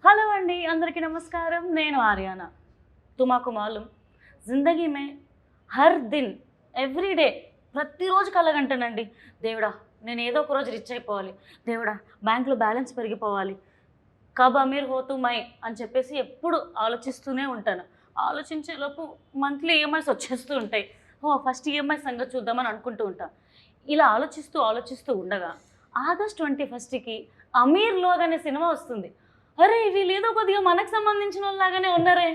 Hello अंडी अंदरिकी नमस्कारम నేను ఆర్యానా తుమాకు మాలూమ్ జిందగీ మే her దిన్ every day ప్రతిరోజు కలగంటానండి దేవుడా నేను ఏదో ఒక రోజు రిచ్ అయిపోవాలి దేవుడా బ్యాంక్లో బ్యాలెన్స్ పెరిగిపోవాలి కబ్ అమీర్ హోతు మై అని చెప్పేసి ఎప్పుడు ఆలోచిస్తూనే ఉంటాను ఆలోచించేలోపు మంత్లీ ఈఎంఐస్ వచ్చేస్తూ ఉంటాయి ఫస్ట్ ఈఎంఐ సంగతి చూద్దామని అనుకుంటూ ఉంటాను ఇలా ఆలోచిస్తూ ఉండగా ఆగస్ట్ 21కి అమీర్ లోగ్ అనే సినిమా వస్తుంది అరే వీళ్ళు ఏదో కొద్దిగా మనకు సంబంధించిన వాళ్ళలాగానే ఉన్నారే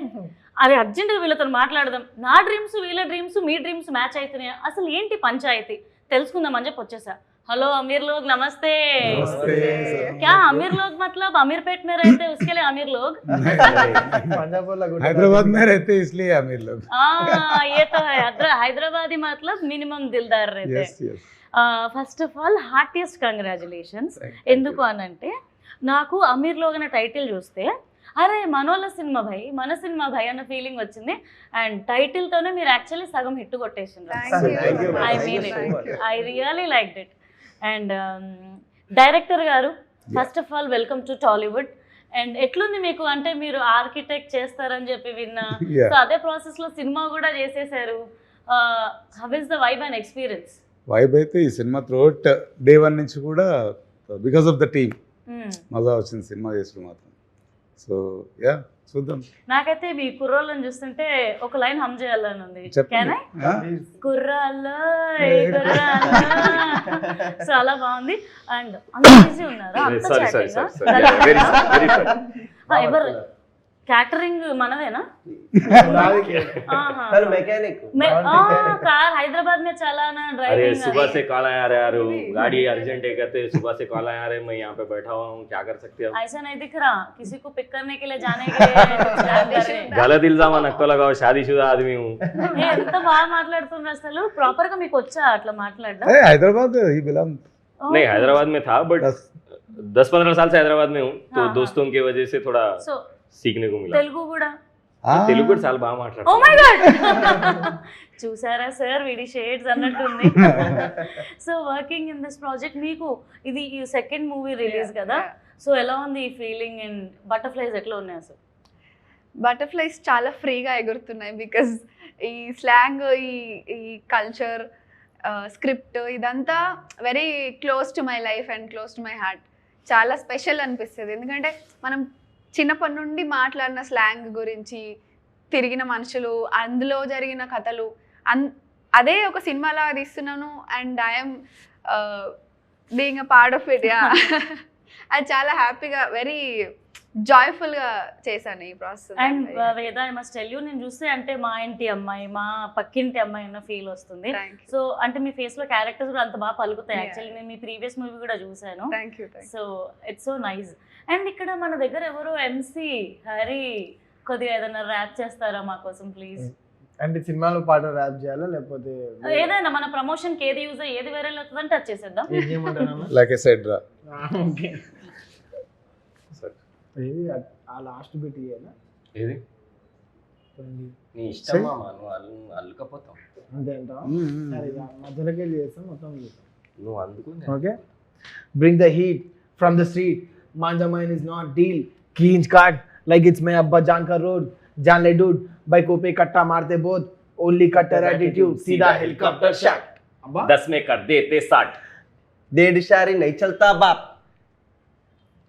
అరే అర్జెంటుగా వీళ్ళతో మాట్లాడదాం నా డ్రీమ్స్ వీళ్ళ డ్రీమ్స్ మీ డ్రీమ్స్ మ్యాచ్ అవుతున్నాయి అసలు ఏంటి పంచాయతీ తెలుసుకుందామని చెప్పి వచ్చేసా हेलो अमीर लोग नमस्ते क्या अमीर लोग मतलब अमीरपेट में रहते हैं उसके लिए अमीर लोग हैदराबाद में रहते हैं इसलिए अमीर लोग ये तो है हैदराबादी मतलब मिनिमम दिलदार रहते हैं first of all heartiest congratulations ఎందుకు అనంటే నాకు అమీర్ లోగ్ అనే టైటిల్ చూస్తే అరే మనోళ్ళ సినిమా భయ్ మన సినిమా భయ్ అన్న ఫీలింగ్ వచ్చింది అండ్ టైటిల్తోనే మీరు యాక్చువల్లీ సగం హిట్ కొట్టేసిండ్రు I mean it I really like it and director గారు first of all welcome to Tollywood and ఎట్లుంది మీకు అంటే మీరు ఆర్కిటెక్ట్ చేస్తారని చెప్పి విన్నా సో అదే ప్రాసెస్లో సినిమా కూడా చేసేసారు how is the vibe and experience vibe అయితే ఈ సినిమా త్రూఅవుట్ డే 1 నుంచి కూడా బికాస్ ఆఫ్ ద టీమ్ మజా వచ్చింది సినిమా చేసిన మాత్రం సో యా చూద్దాం నాకైతే మీ కుర్రోళ్ళని చూస్తుంటే ఒక లైన్ హమ్ చేయాలని ఉంది కుర్రాల్లో సో అలా బాగుంది అండ్ అంత ఈజీ ఉన్నారా ఎవరు క్యాటరింగ్ మనదేనా कार हैदराबाद में चलाना ड्राइविंग सुबह से कॉल आ रहा है गाड़ी अर्जेंट है कहते सुबह से कॉल आ रहे मैं यहाँ पे बैठा हुआ हूँ क्या कर सकते हैं ऐसा नहीं दिख रहा किसी को पिक करने के लिए जाने के लिए गलत इल्जाम नक्को लगाओ शादीशुदा आदमी हूँ ఎంత బాగా మాట్లాడుతున్నారు అసలు ప్రాపర్ గా మీకు వచ్చా అట్లా మాట్లాడడం हैदराबाद ही बिलोंग नहीं हैदराबाद में था बट 10-15 साल से हैदराबाद में हूँ तो दोस्तों की वजह से थोड़ा सीखने को मिला తెలుగు కూడా తెలుగు కూడా చాలా బాగా మాట్లాడతారు ఓ మై గాడ్ చూసారా సార్ వీడి షేడ్స్ అన్నట్టుంది so working in this project మీకు ఇది ఈ సెకండ్ మూవీ రిలీజ్ కదా సో ఎలా ఉంది ఈ ఫీలింగ్ అండ్ బటర్ఫ్లైస్ ఎట్లా ఉన్నాయి అసలు బటర్ఫ్లైస్ చాలా ఫ్రీగా ఎగురుతున్నాయి బికాజ్ ఈ స్లాంగ్ ఈ కల్చర్ స్క్రిప్ట్ ఇదంతా very close to my life and close to my heart చాలా స్పెషల్ అనిపిస్తుంది ఎందుకంటే మనం చిన్నప్పటి నుండి మాట్లాడిన స్లాంగ్ గురించి తిరిగిన మనుషులు అందులో జరిగిన కథలు అదే ఒక సినిమాలా తీస్తున్నాను and I'm being a part of it yeah అది చాలా హ్యాపీగా వెరీ జాయ్ఫుల్గా చేశాను ఈ ప్రాసెస్ అండ్ వేద ఐ మస్ట్ టెల్ యూ నేను చూస్తే అంటే మా ఇంటి అమ్మాయి మా పక్కింటి అమ్మాయి అన్న ఫీల్ వస్తుంది సో అంటే మీ ఫేస్ లో క్యారెక్టర్స్ కూడా అంత బాగా పలుకుతాయి యాక్చువల్లీ నేను మీ ప్రీవియస్ మూవీ కూడా చూసాను so it's so nice and ఇక్కడ మన దగ్గర ఎవరో ఎంసీ హరి కొద్దిగా ఏదైనా ర్యాప్ చేస్తారా మా కోసం ప్లీజ్ అంటే సినిమాలో పాట ర్యాప్ చేయాలా లేకపోతే ఏదైనా మన ప్రమోషన్ కి ఏది యూజ్ ఏది వైరల్ అవుతుందంటే టచ్ చేసేద్దాం లైక్ ఐ సెడ్ రా ఓకే ఏది ఆ లాస్ట్ బిట్ ఇయేనా ఏది నీ ఇష్టం మామ నువ్వు అల్లుకపోతావు అంతే అంటావా సరే మధ్యలోకి వెళ్ళి చేస్తాం మొత్తం నువ్వు అందుకు okay bring the heat from the street Manjha mine is not deal खींच काट लाइक इट्स मैं अब्बा जान का रोड जान ले डूड बाइकों पे कट्टा मारते बहुत ओनली कट्टर एटीट्यूड सीधा हेलीकॉप्टर शॉट अब्बा 10 में कर देते 60 डेढ़ इशारे नहीं चलता बाप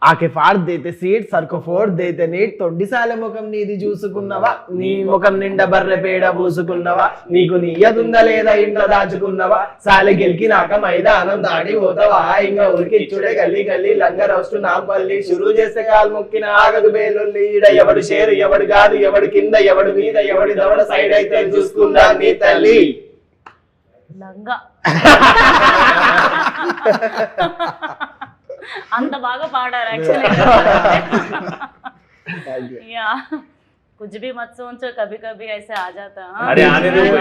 ఆకే ఫాడ్ దేతే సీట్ సర్కో ఫోడ్ దేతే నీట్ తొండిసాల ముఖం నీది చూసుకున్నవా నీ ముఖం నిండా బర్రె పేడ పూసుకున్నవా నీకు నియ్యదుందా లేదా ఇంట్లో దాచుకున్నవా సాలె గెలికినాక మైదానం దాటి పోతావా ఇంకా ఉరికిచ్చుడే గల్లీ గల్లీ లంగర్ వస్తు నాంపల్లి షురూ చేసే కాలు మొక్కిన ఆగదు బేలుల్లి ఈడ ఎవడు షేరు ఎవడు కాదు ఎవడు కింద ఎవడు మీద ఎవడి దవడ సైడ్ అయితే చూసుకుందా నీ తల్లి లంగా అంత బాగా పాడారు యాక్చువల్లీ యా कुछ भी मत सोचो कभी कभी ऐसे आ जाता अरे आने दो जो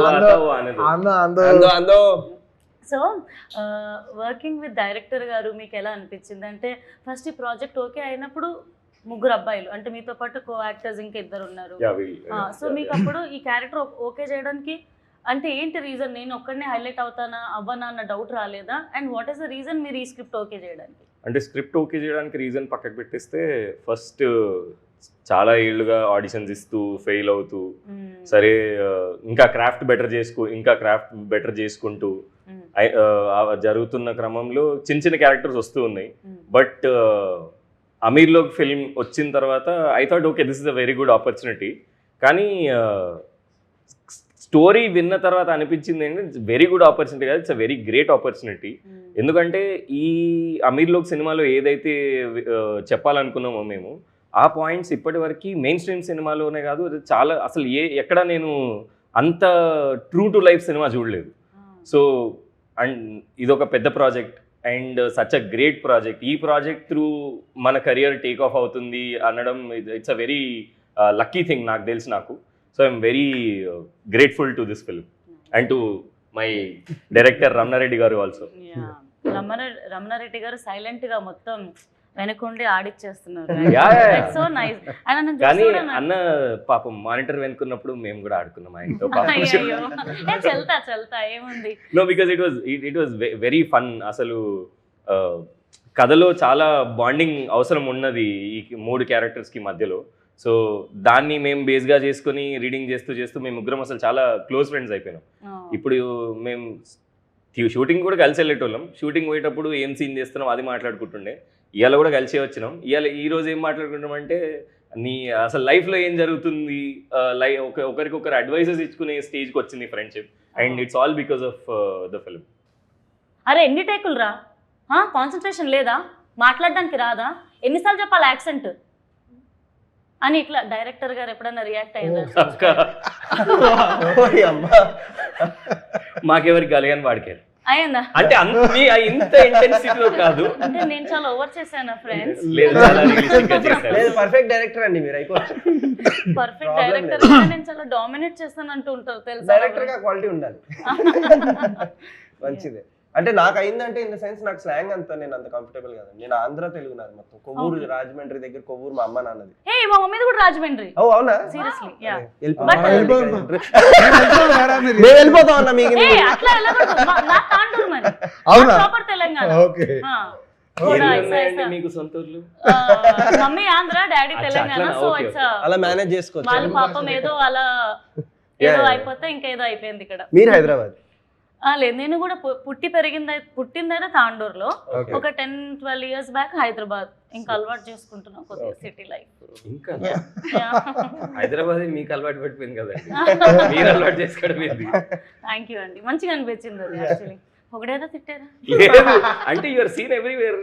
आता वो आने दो अंदो సో వర్కింగ్ విత్ డైరెక్టర్ గారు మీకు ఎలా అనిపించింది అంటే ఫస్ట్ ఈ ప్రాజెక్ట్ ఓకే అయినప్పుడు ముగ్గురు అబ్బాయిలు అంటే మీతో పాటు కో యాక్టర్స్ ఇంకా ఇద్దరు ఉన్నారు సో మీకు అప్పుడు ఈ క్యారెక్టర్ ఓకే చేయడానికి అంటే ఏంటి రీజన్, నేను ఒక్కడనే హైలైట్ అవుతానా అవ్వనా అన్న డౌట్ రాలేదా? And what is the reason మీరు ఈ స్క్రిప్ట్ ఓకే చేయడానికి? అంటే స్క్రిప్ట్ ఓకే చేయడానికి రీజన్ పక్కకు పెట్టేస్తే, ఫస్ట్ చాలా ఏళ్ళుగా ఆడిషన్స్ ఇస్తూ ఫెయిల్ అవుతూ, సరే ఇంకా క్రాఫ్ట్ బెటర్ చేసుకుంటూ జరుగుతున్న క్రమంలో చిన్న చిన్న క్యారెక్టర్స్ వస్తూ ఉన్నాయి. బట్ అమీర్లోకి ఫిల్మ్ వచ్చిన తర్వాత I thought okay this is a very good opportunity. కానీ స్టోరీ విన్న తర్వాత అనిపించింది ఏంటంటే ఇట్స్ వెరీ గుడ్ ఆపర్చునిటీ కాదు, it's a very great opportunity. ఎందుకంటే ఈ అమీర్లోక్ సినిమాలో ఏదైతే చెప్పాలనుకున్నామో మేము, ఆ పాయింట్స్ ఇప్పటి వరకు మెయిన్ స్ట్రీమ్ సినిమాలోనే కాదు, అది చాలా అసలు ఎక్కడ నేను అంత ట్రూ టు లైఫ్ సినిమా చూడలేదు. సో అండ్ ఇదొక పెద్ద project and such a great project. ఈ ప్రాజెక్ట్ త్రూ మన కెరియర్ టేక్ ఆఫ్ అవుతుంది అనడం it's a very lucky thing నాకు తెలిసి నాకు. So I'm very grateful to this film and to my director Ramana Reddy గారు ఆల్సో. రమణారెడ్డి గారు సైలెంట్ గా మొత్తం వెనకుండి ఆడిచ్చేస్తున్నారు. Yeah. So nice. కానీ అన్న పాపం మానిటర్ వెనుకున్నప్పుడు మేము కూడా ఆడుకున్నాం ఆయనతో. చల్తా ఏముంది. No, because it was very fun. అసలు కథలో చాలా బాండింగ్ అవసరం ఉన్నది ఈ 3 క్యారెక్టర్స్కి మధ్యలో. సో దాన్ని మేము బేస్గా చేసుకుని రీడింగ్ చేస్తూ మేము ముగ్గురం అసలు చాలా క్లోజ్ ఫ్రెండ్స్ అయిపోయినాం. ఇప్పుడు మేము షూటింగ్ కూడా కలిసి వెళ్ళేటోళ్ళం. షూటింగ్ పోయేటప్పుడు ఏం సీన్ చేస్తున్నాం అది మాట్లాడుకుంటుండే. ఇవాళ కూడా కలిసే వచ్చినాం. ఈ రోజు ఏం మాట్లాడుకుంటాం అంటే నీ అసలు లైఫ్లో ఏం జరుగుతుంది, ఒకరికొకరు అడ్వైజెస్ ఇచ్చుకునే స్టేజ్కి వచ్చింది friendship. And it's all because of the film. అరే ఎన్ని టేకులు రా, కాన్సన్ట్రేషన్ లేదా, మాట్లాడడానికి రాదా, ఎన్నిసార్లు చెప్పాలి యాక్సెంట్ అని ఇట్లా డైరెక్టర్ గారు ఎప్పుడైనా రియాక్ట్ అయ్యారు? మాకెవరికి కలిగాని వాడికారు అయ్యిందా? అంటే ఇంత ఇంటెన్సిటీలో కాదు, అంటే నేను చాలా ఓవర్ చేశాను ఫ్రెండ్స్. లేదు చాలా రియలిస్టిక్ గా చేశారు. లేదు పర్ఫెక్ట్ డైరెక్టర్ అండి మీరు, అయిపోవచ్చు. పర్ఫెక్ట్ డైరెక్టర్ నేను చాలా డామినేట్ చేస్తాను అంటూ ఉంటారు తెలుసా. డైరెక్టర్ గా క్వాలిటీ ఉండాలి. మంచిదే. అంటే నాకు అయిందంటే ఇన్ ద సెన్స్ నాకు స్లాంగ్ అంతా నేను అంత కంఫర్టబుల్ కాదండి. నేను ఆంధ్ర తెలుగు నాది మొత్తం. కొవ్వూరు రాజమండ్రి దగ్గర కొవ్వూరు మా అమ్మ నాన్నది. ఏ మా మమ్మీది కూడా రాజమండ్రి. ఓ అవునా? Seriously yeah. మేము వెళ్ళిపోతాం అన్న మీకు. ఏ అట్లా వెళ్ళకూడదు. నా తాండూరు మరి. అవునా? ప్రాపర్ తెలంగాణ. ఓకే. మీకు సొంత ఊర్లు? Mummy Andhra, daddy Telangana. So it's అలా మేనేజ్ చేసుకోవచ్చు. వాళ్ళ పాపం ఏదో అలా ఏదో అయిపోతే ఇంకేదో అయిపోయింది ఇక్కడ. మీరు హైదరాబాద్? లేదు, నేను కూడా పుట్టిందైతే తాండూరులో. ఒక 10-12 years బ్యాక్ హైదరాబాద్. ఇంకా అలవాటు చేసుకుంటున్నా కొద్దిగా సిటీ లైఫ్. ఇంకా హైదరాబాద్ మీకు అలవాటు పడిపోయింది కదండి, మీరు అలవాటు చేసుకోవడం ఏంది? థ్యాంక్ యూ అండి, మంచిగా అనిపించింది అది. యాక్చువల్లీ ఒకడేదో తిట్టారా? అంటే యువర్ సీన్ ఎవ్రీవేర్.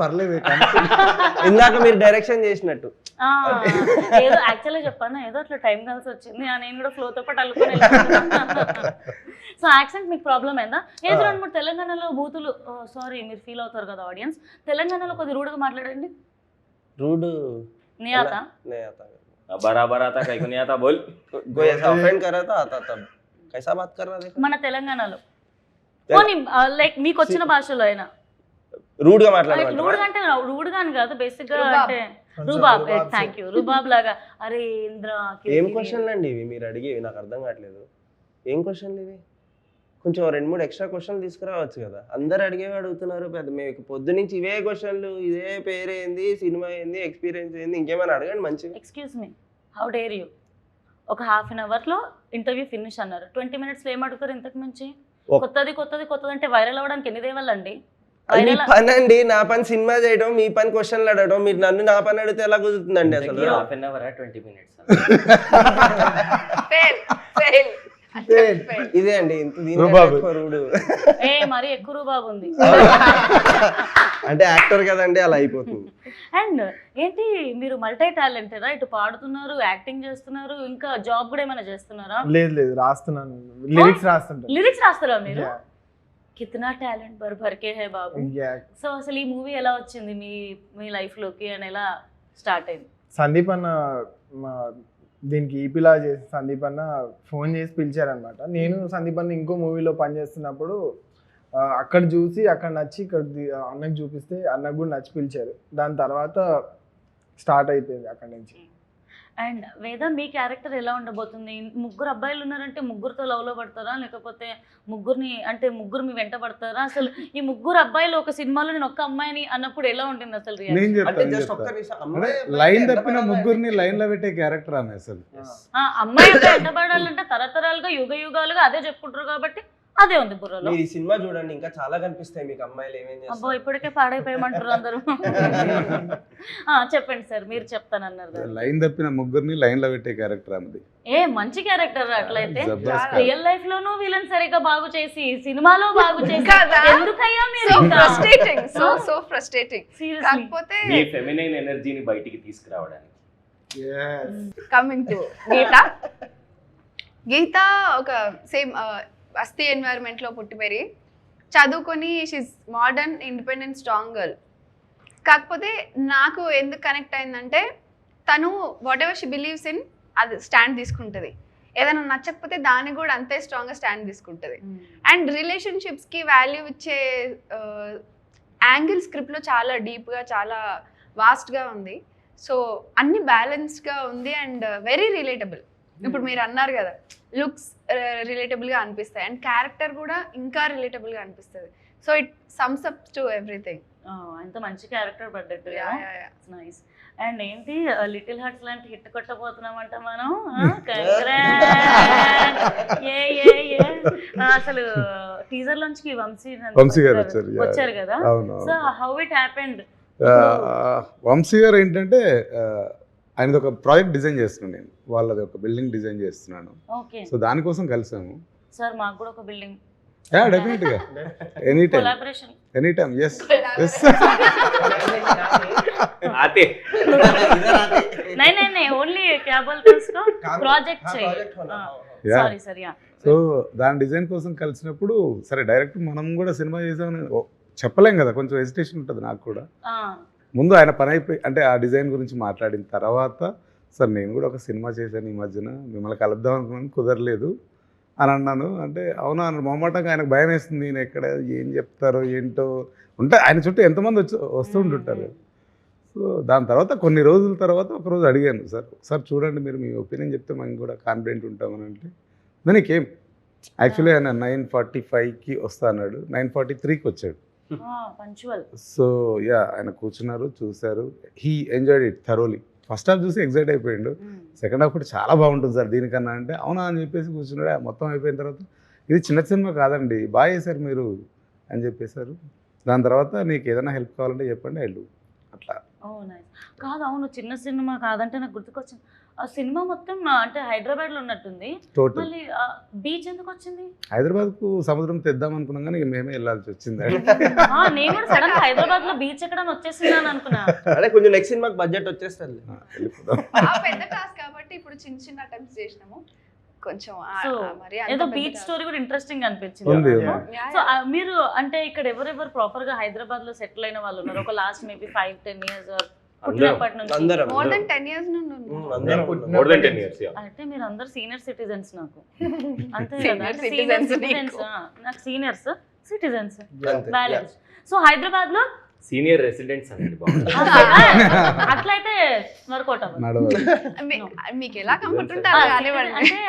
పర్లేదు. ఇందాక మీరు డైరెక్షన్ చేసినట్టు ఏదో యాక్చువల్గా చెప్పాను, ఏదో అట్లా టైం కలిసి వచ్చింది. నేను కూడా ఫ్లోతో పాటు అల్లుకొని. సో యాక్సెంట్ మీకు ప్రాబ్లం అయిందా? ఏదో 2-3 తెలంగాణలో బూతులు, సారీ మీరు ఫీల్ అవుతారు కదా ఆడియన్స్, తెలంగాణలో కొద్ది రూడ్గా మాట్లాడండి. रूड नहीं आता? नहीं आता। बराबर आता कहीं को नहीं आता बोल। कोई ऐसा ऑफेंड कर रहा था आता तब कैसा बात कर रहा देखो। మన తెలంగాణలో పోనీ లైక్ మీకు వచ్చిన భాషలో అయినా రూడ్ గా మాట్లాడాలి. రూడ్ అంటే రూడ్ గా అని కాదు, బేసిక్ గా అంటే రుబాబ్. థాంక్యూ. రుబాబ్ లాగా. అరే ఇంద్ర ఏం క్వశ్చన్లు అండి ఇవి మీరు అడిగేవి? నాకు అర్థం కావట్లేదు. ఏం క్వశ్చన్లు ఇవి? కొంచెం 2-3 ఎక్స్ట్రా క్వశ్చన్లు తీసుకురావచ్చు కదా. అందరు అడిగేవి అడుగుతున్నారు. పెద్ద మీకు పొద్దు నుంచి ఇవే క్వశ్చన్లు, ఇదే పేరేంది, సినిమా ఏంది, ఎక్స్పీరియన్స్ ఏంది, ఇంకేమైనా అడగండి మంచిగా. Excuse me, how dare you? ఒక ½ an hour లో ఇంటర్వ్యూ ఫినిష్ అన్నారు. 20 minutes లో ఏం అడుగుతారు ఇంతకు మించి? కొత్తది కొత్తది కొత్తది అంటే వైరల్ అవ్వడానికి ఎన్ని దేవాలండి? మీ పని అండి, నా పని సినిమా చేయడం, మీ పని క్వశ్చన్లు అడగడం. మీరు నన్ను నా పని అడిగితే ఎలా కుదురుతుందండి అసలు? ½ an hour 20 minutes ఇదే అండి రూడు. ఏ మరి ఎక్కువ రూబాబు ఉంది అంటే యాక్టర్ కదండి, అలా అయిపోతుంది. అండ్ ఏంటి మీరు మల్టీ టాలెంటెడా? ఇటు పాడుతున్నారు, యాక్టింగ్ చేస్తున్నారు, ఇంకా జాబ్ కూడా ఏమైనా చేస్తున్నారా? లేదు లేదు, రాస్తున్నాను, లిరిక్స్ రాస్తుంటా. లిరిక్స్ రాస్తారా మీరు? కితనా టాలెంట్ భర్కే హై బాబు. సో అసలు ఈ మూవీ ఎలా వచ్చింది మీ లైఫ్ లోకి అని ఎలా స్టార్ట్ అయింది? సందీప్ అన్న దీనికి ఈపీలా చేసి సందీప్ అన్న ఫోన్ చేసి పిలిచారనమాట. నేను సందీప్ అన్న ఇంకో మూవీలో పనిచేస్తున్నప్పుడు అక్కడ చూసి అక్కడ నచ్చి ఇక్కడ అన్నకు చూపిస్తే అన్నకు కూడా నచ్చి పిలిచారు. దాని తర్వాత స్టార్ట్ అయిపోయింది అక్కడి నుంచి. అండ్ వేద మీ క్యారెక్టర్ ఎలా ఉండబోతుంది? ముగ్గురు అబ్బాయిలు ఉన్నారంటే ముగ్గురితో లవ్లో పడతారా, లేకపోతే ముగ్గురు మీ వెంట పడతారా? అసలు ఈ ముగ్గురు అబ్బాయిలు ఒక సినిమాలో నేను ఒక్క అమ్మాయిని అన్నప్పుడు ఎలా ఉంటుంది అసలు నేను రియాక్షన్? అంటే చెప్తాను జస్ట్ ఒక్క నిమిషం అమ్మాయి లైన్ అబ్బాయి తప్పిన వెంటబడాలి. ముగ్గురిని లైన్ లో పెట్టే క్యారెక్టర్ ఆమె అసలు. అమ్మాయి వెంటబడాలంటే తరతరాలుగా యుగాలుగా అదే చెప్పుకుంటారు కాబట్టి అదే ఉంది బుర్రలో. మీరు ఈ సినిమా చూడండి, ఇంకా చాలా కనిపిస్తాయి మీకు అమ్మాయిలు ఏమేం అబ్బో చేస్తారు. ఇప్పటికే పాడైపోయమంటారు అందరూ. చెప్పండి సార్, మీరు చెప్తానన్నారు కదా. లైన్ తప్పిన ముగ్గురిని లైన్ లో పెట్టే క్యారెక్టర్ ఆమెది. ఏ మంచి క్యారెక్టర్ అట్లయితే. జబర్దస్త్. రియల్ లైఫ్ లోనూ వీళ్ళని సరిగ్గా బాగు చేసి సినిమాలో బాగు చేసి కదా? ఎందుకయ్యా మీరు సో ఇంకా? Frustrating, so frustrating. Seriously. కాకపోతే మీ ఫెమినైన్ ఎనర్జీని బయటికి తీసుకురావడానికి. కమింగ్ టు గీత ఒక సేమ్ బస్తీ ఎన్వైరన్మెంట్ లో పుట్టి పెరిగి చదువుకొని she's modern independent strong girl. కాకపోతే నాకు ఎందుకు కనెక్ట్ అయిందంటే తను what ever she believes in అది స్టాండ్ తీసుకుంటుంది. ఏదైనా నచ్చకపోతే దాన్ని కూడా అంతే స్ట్రాంగ్గా స్టాండ్ తీసుకుంటుంది. అండ్ రిలేషన్షిప్స్కి వాల్యూ ఇచ్చే యాంగిల్ స్క్రిప్ట్లో చాలా డీప్గా, చాలా వాస్ట్గా ఉంది. సో అన్ని బ్యాలెన్స్డ్గా ఉంది అండ్ వెరీ రిలేటబుల్. ఇప్పుడు మీరు అన్నారు కదా, లుక్స్ రిలేటబుల్గా అనిపిస్తాయి అండ్ క్యారెక్టర్ కూడా ఇంకా రిలేటబుల్గా అనిపిస్తుంది. So it sums up to everything. ఎంత మంచి క్యారెక్టర్ పడ్డట్టు. నైస్. అండ్ ఏంటి లిటిల్ హార్ట్స్ లాంటి హిట్ కొట్టబోతున్నామంట మనం. అసలు టీజర్ లోంచి వంశీ గారు వచ్చారు కదా. అవును. So how it happened? Vamshi గారు ఏంటంటే ఆయనది ఒక ప్రాజెక్ట్ డిజైన్ చేస్తున్నాను నేను, వాళ్ళది ఒక బిల్డింగ్ డిజైన్ చేస్తున్నాను. ఓకే సో దానికోసం కలిసాము. సార్ మాకు కూడా ఒక బిల్డింగ్ డెఫినెట్ గా any time collaboration. Any time. Yes yes. आते नहीं ఓన్లీ क्या बोलते हैं उसको project sorry sir. Yeah. So దాని డిజైన్ కోసం కలిసినప్పుడు సరే డైరెక్ట్ మనం కూడా సినిమా చేసామని చెప్పలేం కదా, కొంచెం హెసిటేషన్ ఉంటుంది నాకు కూడా. ముందు ఆయన పని అయిపోయి అంటే ఆ డిజైన్ గురించి మాట్లాడిన తర్వాత సార్ నేను కూడా ఒక సినిమా చేశాను ఈ మధ్యన, మిమ్మల్ని కలుద్దాం అనుకున్నాను, కుదరలేదు అని అన్నాను. అంటే అవునా అన్నాడు. మొహమాటంగా ఆయనకు భయం వేస్తుంది, నేను ఎక్కడ ఏం చెప్తారో ఏంటో ఉంటే ఆయన చుట్టూ ఎంతమంది వస్తూ ఉంటుంటారు. సో దాని తర్వాత కొన్ని రోజుల తర్వాత ఒకరోజు అడిగాను, సార్ చూడండి మీరు మీ ఒపీనియన్ చెప్తే మనం కూడా కాన్ఫిడెంట్ ఉంటామని. అంటే దానికి ఏం యాక్చువల్లీ ఆయన 9:45కి వస్తా అన్నాడు, 9:43కి వచ్చాడు. పంచువల్. సో యా ఆయన కూర్చున్నారు, చూశారు, he enjoyed it thoroughly. First half చూసి ఎగ్జైట్ అయిపోయిండు, సెకండ్ హాఫ్ కూడా చాలా బాగుంటుంది సార్ దీనికన్నా. అంటే అవునా అని చెప్పేసి కూర్చున్నాడు. మొత్తం అయిపోయిన తర్వాత ఇది చిన్న సినిమా కాదండి, బాగా చేశారు మీరు అని చెప్పేశారు. దాని తర్వాత నీకు ఏదైనా హెల్ప్ కావాలంటే చెప్పండి ఐ డూ అట్లా. కాదు అవును, చిన్న సినిమా కాదంటే నాకు గుర్తుకొచ్చింది ఆ సినిమా మొత్తం అంటే హైదరాబాద్ లో ఉన్నట్టుంది. టోటల్ మళ్ళీ బీచ్ ఎందుకు వచ్చింది? హైదరాబాద్ కు సముద్రం తెద్దాం అనుకున్నాం కానీ మేమే వెళ్ళాల్సి వచ్చింది. నేను కూడా సడన్ గా హైదరాబాద్ లో బీచ్ ఎక్కడ వచ్చేసిందని అనుకున్నా. అంటే కొంచెం నెక్స్ట్ సినిమాకి బడ్జెట్ వచ్చేస్తుంది. పెద్ద టాస్క్ కాబట్టి ఇప్పుడు చిన్న చిన్న అటెంప్ట్స్ చేసినాము కొంచెం. సో ఏదో బీచ్ స్టోరీ కూడా ఇంట్రెస్టింగ్ అనిపించింది. ఉంది. సో మీరు అంటే ఇక్కడ ఎవరెవరు ప్రాపర్ గా హైదరాబాద్ లో సెటిల్ అయిన వాళ్ళు ఉన్నారు? ఒక లాస్ట్ మేబీ 5-10 years పుట్టినప్పటి నుంచి. అందరం మోర్ దెన్ 10 years నుండి అందరం more than 10 years. అంటే మీరు అందరు సీనియర్ సిటిజన్స్ నాకు. అంతే Senior కదా, citizens సీనియర్ నీకు. సిటిజన్స్ నాకు సీనియర్స్ సిటిజన్స్ అంతే. బ్యాలెన్స్. సో హైదరాబాద్ లో సీనియర్ రెసిడెంట్స్ అనేది బాగుంది. అట్లయితే వర్కౌట్ అవ్వదు. నడవాలి. మీకు ఎలా కంఫర్ట్ ఉంటే అలా కానివ్వండి. అంటే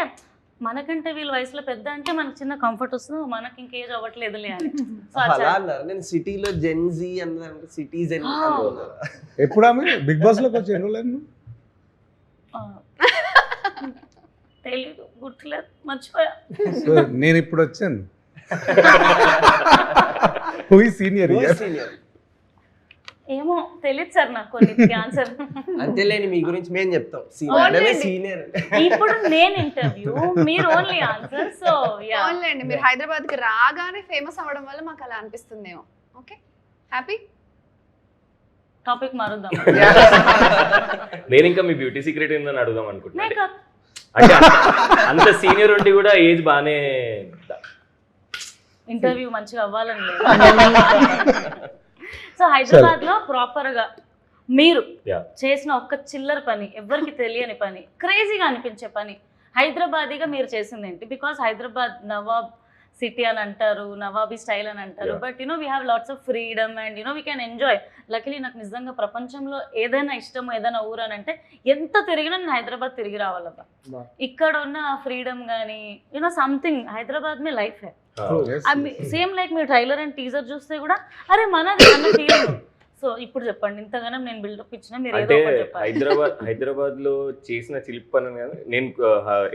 మనకంటే వీళ్ళ వయసులో పెద్ద అంటే మనకి చిన్న కంఫర్ట్ వస్తుంది, మనకి ఇంకేజ్ అవ్వట్లేదులే అని. సో అలా అన్నారు. నేను సిటీలో జెన్జీ అన్నదంటే సిటీజన్ ఎప్పుడు ఆమె బిగ్ బాస్ లోకి వచ్చి ఎన్నో లేదు తెలీదు, గుర్తులేదు, మర్చిపోయా. సో నేను ఇప్పుడు వచ్చాను. Who is senior? సీనియర్ ఏమో తెలియదు సార్ నాకు కొన్ని ఆన్సర్. అంతేలేని మీ గురించి మేము చెప్తాం. సీనియర్ ఇప్పుడు నేను ఇంటర్వ్యూ, మీరు ఓన్లీ ఆన్సర్. సో ఓన్లీ మీరు హైదరాబాద్ కి రాగానే ఫేమస్ అవ్వడం వల్ల మాకు అలా అనిపిస్తుందేమో. Okay happy. టాపిక్ మారుద్దాం. నేను ఇంకా మీ బ్యూటీ సీక్రెట్ ఏందని అడుగుదాం అనుకుంటున్నాను. మేకప్ అంటే అంత సీనియర్ ఉండి కూడా ఏజ్ బాగానే ఇంటర్వ్యూ మంచిగా అవ్వాలని లేదు. సో హైదరాబాద్ లో ప్రాపర్ గా మీరు చేసిన ఒక్క చిల్లర పని, ఎవరికి తెలియని పని, క్రేజీగా అనిపించే పని హైదరాబాదీగా మీరు చేసింది ఏంటి? బికాస్ హైదరాబాద్ నవాబ్ సిటీ అని అంటారు, నవాబీ స్టైల్ అని అంటారు, Yeah. But we have lots of freedom and we can enjoy. Luckily నాకు నిజంగా ప్రపంచంలో ఏదైనా ఇష్టం, ఏదైనా ఊరు అని అంటే ఎంత తిరిగినా నేను హైదరాబాద్ తిరిగి రావాలబ్బా. Wow. ఇక్కడ ఉన్న ఫ్రీడమ్ కానీ సంథింగ్ హైదరాబాద్ మే లైఫ్ హై. Yes, సేమ్ లైక్ మీరు ట్రైలర్ అండ్ టీజర్ చూస్తే కూడా అరే మనది అన్న ఫీలింగ్. సో ఇప్పుడు చెప్పండి, ఇంతగానో నేను బిల్డప్ ఇచ్చిన మీరు ఏదో అంటే ఒకటి చెప్పాలి. హైదరాబాద్ లో చేసిన చిలిపి పని అని కాదు. నేను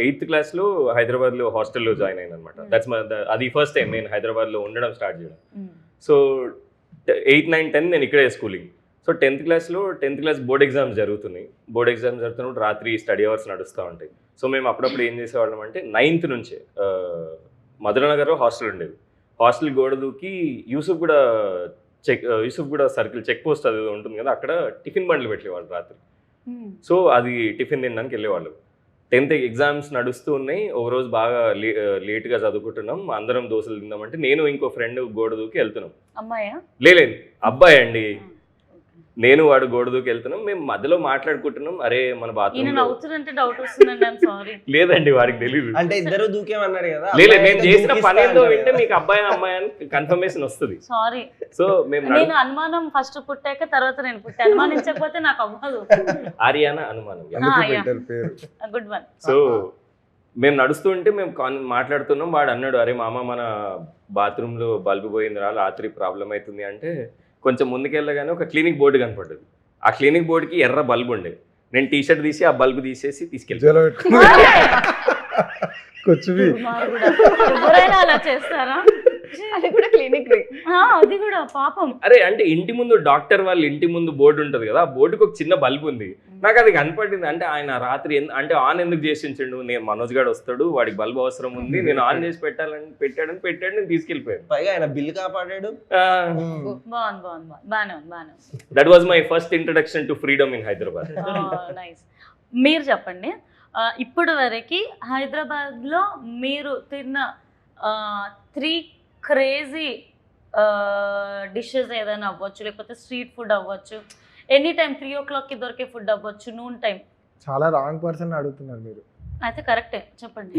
8th క్లాస్ లో హైదరాబాద్ లో హాస్టల్లో జాయిన్ అయ్యాను అనమాట. దట్స్ అది ఫస్ట్ టైం నేను హైదరాబాద్ లో ఉండడం స్టార్ట్ చేయడం. సో 8, 9, 10 నేను ఇక్కడే schooling. So 10th class board exams జరుగుతున్నాయి. బోర్డ్ ఎగ్జామ్స్ జరుగుతున్నప్పుడు రాత్రి స్టడీ అవర్స్ నడుస్తూ ఉంటాయి. సో మేము అప్పుడప్పుడు ఏం చేసేవాళ్ళం అంటే 9th నుంచే మధురనగర్లో హాస్టల్ ఉండేది. హాస్టల్ గోడ దూకి యూసుఫ్ కూడా సర్కిల్ చెక్ పోస్ట్ అది ఉంటుంది కదా, అక్కడ టిఫిన్ బండ్లు పెట్టేవాళ్ళు రాత్రి. సో అది టిఫిన్ తినడానికి వెళ్ళేవాళ్ళు. 10th ఎగ్జామ్స్ నడుస్తూ ఉన్నాయి. ఒక రోజు బాగా లేట్గా చదువుకుంటున్నాం, అందరం దోశలు తిందామంటే నేను ఇంకో ఫ్రెండ్ గోడ దూకి వెళ్తున్నాం. అమ్మాయా? లేదు అబ్బాయి అండి. నేను వాడు గోడ దూకి వెళ్తున్నాం. మేము మధ్యలో మాట్లాడుకుంటున్నాం. అరే మన ఈయన బాత్రూమ్ నవ్వుతుందంటే డౌట్ వస్తుందండి. I'm sorry. లేదండి, వాడికి తెలీదు. అంటే ఇద్దరు దూకేమన్నాడు కదా, లేదు అమ్మాయి మేము అయితే చేసిన దూకిస్తా పని ఏందో అన్నాడు వింటే కదా. మీకు అబ్బాయి అమ్మాయి అని కన్ఫర్మేషన్ వస్తుంది. సారీ. సో మేము నేను అనుమానం ఫస్ట్ పుట్టాక తర్వాత నేను పుట్టా. అనుమానించకపోతే నాకు అవ్వదు. ఆర్యానా అనుమానం. అందుకే yeah. పెట్టారు పేరు. Good one. సో మేము నడుస్తూ ఉంటే మేము మాట్లాడుతున్నాం. వాడు అన్నాడు, అరే మామ మన బాత్రూంలో బల్బు పోయింది రా, రాత్రి ప్రాబ్లం అవుతుంది అంటే కొంచెం ముందుకెళ్ళగానే ఒక క్లినిక్ బోర్డు కనపడ్డది. ఆ క్లినిక్ బోర్డుకి ఎర్ర బల్బు ఉండేది. నేను టీషర్ట్ తీసి ఆ బల్బు తీసేసి తీసుకెళ్ళి జైల్లో పెట్టుకుని కూర్చుని ఎవరైనా అలా చేస్తారా? అది కూడా క్లినిక్. అది కూడా పాపం. అరే అంటే ఇంటి ముందు డాక్టర్ వాళ్ళ ఇంటి ముందు బోర్డు ఉంటుంది కదా, ఆ బోర్డుకి ఒక చిన్న బల్బు ఉంది. నాకు అది కనపడింది. అంటే ఆయన రాత్రి అంటే ఆన్ ఎందుకు చేసి ఉంచిండు, నేను మనోజ్ గారు వస్తాడు, వాడికి బల్బు అవసరం ఉంది, నేను ఆన్ చేసి పెట్టాడు, నేను తీసుకెళ్ళిపోయాను. పైగా ఆయన బిల్లు కాపాడాడు. బాగుంది. బాగానే ఉంది. That was my first introduction to freedom in Hyderabad. Nice. మీరు చెప్పండి, ఇప్పటి వరకు హైదరాబాద్లో మీరు తిన్న 3 క్రేజీ డిషెస్ ఏదైనా అవ్వచ్చు, లేకపోతే స్ట్రీట్ ఫుడ్ అవ్వచ్చు, ఎనీ టైం 3 o'clockకి దొరికే ఫుడ్ అవ్వచ్చు, నూన్ టైం. చాలా రాంగ్ పర్సన్ అడుగుతున్నారు మీరు. అయితే కరెక్టే చెప్పండి.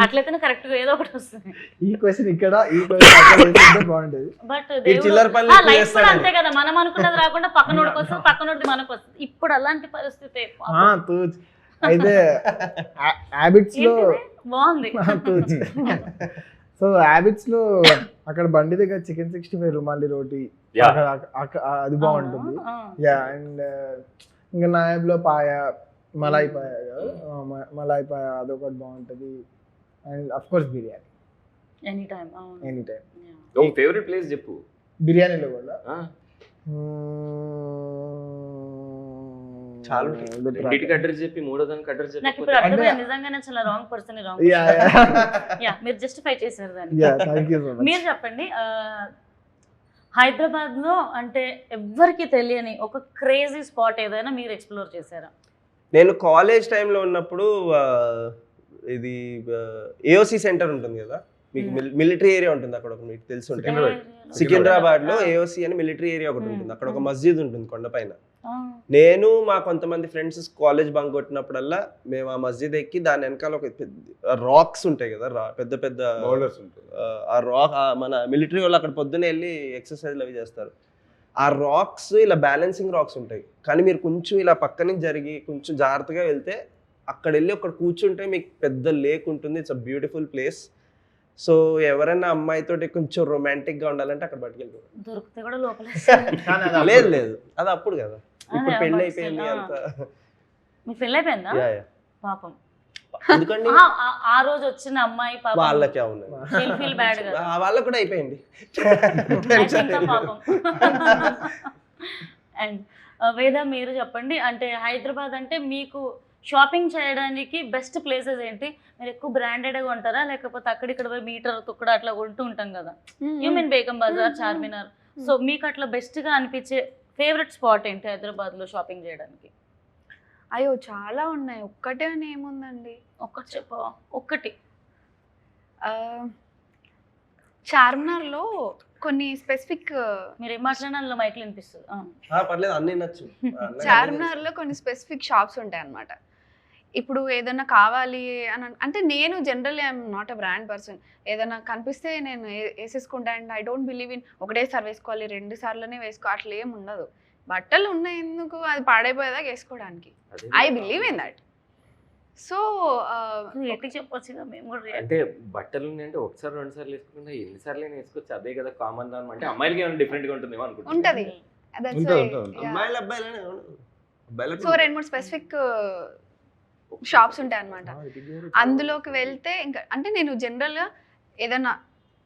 అట్లయితేనే కరెక్ట్గా ఏదో ఒకటి వస్తుంది. ఈ క్వశ్చన్ ఇక్కడ, ఈ క్వశ్చన్ అక్కడ వేసుకుంటే బాగుంటది. బట్ ఈ చిల్లర పనులు ఎక్కువ లైఫ్ కూడా చేస్తాడు. అంతే కదా, మనం అనుకున్నది రాకుండా పక్కనోడికి వస్తుంది, పక్కనోడిది మనకు వస్తుంది. ఇప్పుడు అలాంటి పరిస్థితి. తూచ్. అయితే హ్యాబిట్స్ లో బాగుంది. తూచ్. సో హ్యాబిట్స్ లో అక్కడ బండి దగ్గర చికెన్ 65 రుమాలి రోటీ, Yeah. అది బాగుంటుంది. యా, అండ్ ఇంకా నాయబ్లో పాయ, మలాయి పాయ కదా, మలాయి పాయ అదొకటి బాగుంటుంది. And of course biryani any time. Any time. ఒక ఫేవరెట్ ప్లేస్ చెప్పు. బిర్యానీలో కూడా చాలా రెండింటికి అడ్రస్ చెప్పి మూడో దానికి అడ్రస్ నాకు ఇప్పుడు చెప్పి అర్థమైంది, నిజంగానే చాలా రాంగ్ పర్సన్. రాంగ్. యా, మీరు జస్టిఫై చేశారు దాన్ని. Thank you so much. మీరు చెప్పండి, హైదరాబాద్లో అంటే ఎవ్వరికి తెలియని ఒక క్రేజీ స్పాట్ ఏదైనా మీరు ఎక్స్ప్లోర్ చేశారా? నేను కాలేజ్ టైంలో ఉన్నప్పుడు ఇది ఏఓసి సెంటర్ ఉంటుంది కదా, మీకు మిలిటరీ ఏరియా ఉంటుంది అక్కడ, ఒక మీకు తెలిసి ఉంటుంది. సికింద్రాబాద్ లో ఏఓసి అని మిలిటరీ ఏరియా ఒకటి ఉంటుంది. అక్కడ ఒక మస్జిద్ ఉంటుంది కొండపైన. నేను మా కొంతమంది ఫ్రెండ్స్ కాలేజ్ బంక్ కొట్టినప్పుడల్లా మేము ఆ మస్జిద్ ఎక్కి దాని వెనకాల ఒక రాక్స్ ఉంటాయి కదా, పెద్ద పెద్ద బౌలర్స్ ఉంటుంది. ఆ రాక్ మన మిలిటరీ వాళ్ళు అక్కడ పొద్దునే వెళ్ళి ఎక్సర్సైజ్లు అవి చేస్తారు. ఆ రాక్స్ ఇలా బ్యాలెన్సింగ్ రాక్స్ ఉంటాయి, కానీ మీరు కొంచెం ఇలా పక్కనికి జరిగి కొంచెం జాగ్రత్తగా వెళ్తే అక్కడ వెళ్ళి అక్కడ కూర్చుంటే మీకు పెద్ద లేక్ ఉంటుంది. It's a beautiful place. So ఎవరైనా అమ్మాయితోటి కొంచెం రొమాంటిక్ గా ఉండాలంటే అక్కడ పట్టుకెళ్ళిపోయారు. దొరికితే కూడా లోపల. లేదు లేదు, అది అప్పుడు కదా, ఇప్పుడు పెళ్లి అయిపోయింది అంత. మీకు పెళ్ళి అయిపోయిందా? పాపం. ఎందుకండి ఆ రోజు వచ్చిన అమ్మాయి పాపం వాళ్ళకి అవును, ఫీల్ బ్యాడ్ కదా, వాళ్ళకి కూడా అయిపోయింది. పాపం. అండ్ వేద మీరు చెప్పండి, అంటే హైదరాబాద్ అంటే మీకు షాపింగ్ చేయడానికి బెస్ట్ ప్లేసెస్ ఏంటి? మీరు ఎక్కువ బ్రాండెడ్గా ఉంటారా, లేకపోతే అక్కడిక్కడ పోయి మీటర్ తుక్కడ అట్లా కొంటూ ఉంటాం కదా, you mean Begum Bazar, Charminar. So మీకు అట్లా బెస్ట్గా అనిపించే ఫేవరెట్ స్పాట్ ఏంటి హైదరాబాద్లో షాపింగ్ చేయడానికి? అయ్యో చాలా ఉన్నాయి, ఒక్కటే అని ఏముందండి. ఒక్కటి చెప్పవా? ఒక్కటి. చార్మినార్లో కొన్ని స్పెసిఫిక్, మీరు ఏం మాట్లాడినా అందులో మైక్లు వినిపిస్తుంది. పర్లేదు, అన్నీ నచ్చు. చార్మినార్లో కొన్ని స్పెసిఫిక్ షాప్స్ ఉంటాయి అన్నమాట. ఇప్పుడు ఏదైనా కావాలి అని అంటే నేను generally I'm not a brand person. ఏదైనా కనిపిస్తే నేను వేసేసుకుంటా. And I don't believe in ఒకటేసారి వేసుకోవాలి 2 సార్లునే వేసుకో అట్లా ఏం ఉండదు. బట్టలు ఉన్నాయి ఎందుకు అది పాడైపోయేదాకా వేసుకోవడానికి. I believe in that. So ఎట్టి చెప్పొచ్చుగా మేము కూడా అంటే బట్టలు అంటే ఒకసారి 2 సార్లు వేసుకుంటే ఎన్నిసార్లు వేసుకోవచ్చు, అదే కదా కామన్ దాని. అంటే అమ్మాయిలకి ఏమైనా డిఫరెంట్ గా ఉంటుందేమో అనుకుంటున్నాను. ఉంటది. అమ్మాయిలు అబ్బాయిలనే సో 2-3 స్పెసిఫిక్ షాప్స్ ఉంటాయి అన్నమాట. అందులోకి వెళ్తే ఇంకా అంటే నేను జనరల్ గా ఏదైనా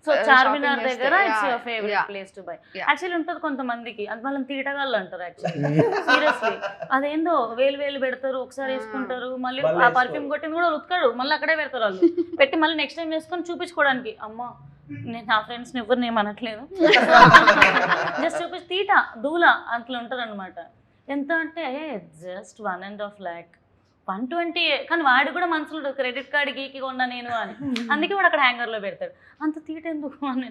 సో చార్మినార్ shopping దగ్గర చేస్తే, it's yeah, your favourite yeah. Place to buy. Yeah. Actually ఉంటుంది కొంతమందికి, అది వాళ్ళని తీటగాళ్ళు అంటారు యాక్చువల్లీ. సీరియస్లీ అదేందో వేలు పెడతారు, ఒకసారి వేసుకుంటారు, మళ్ళీ మళ్ళీ ఆ పర్ఫ్యూమ్ కొట్టింది కూడా ఉతకడు, మళ్ళీ అక్కడే పెడతారు వాళ్ళు. పెట్టి మళ్ళీ నెక్స్ట్ టైం వేసుకొని చూపించుకోవడానికి. అమ్మ నేను నా ఫ్రెండ్స్ని ఎవరిని ఏమనట్లేదు, జస్ట్ చూపించి తీట దూల అట్లా ఉంటారు అనమాట. ఎంత అంటే జస్ట్ 1.5 lakh 120, కానీ వాడు కూడా మనసులో క్రెడిట్ కార్డ్ గీకి కొన్నా నేను అని, అందుకే వాడు అక్కడ హ్యాంగర్లో పెడతాడు. అంత తీట ఎందుకు అని.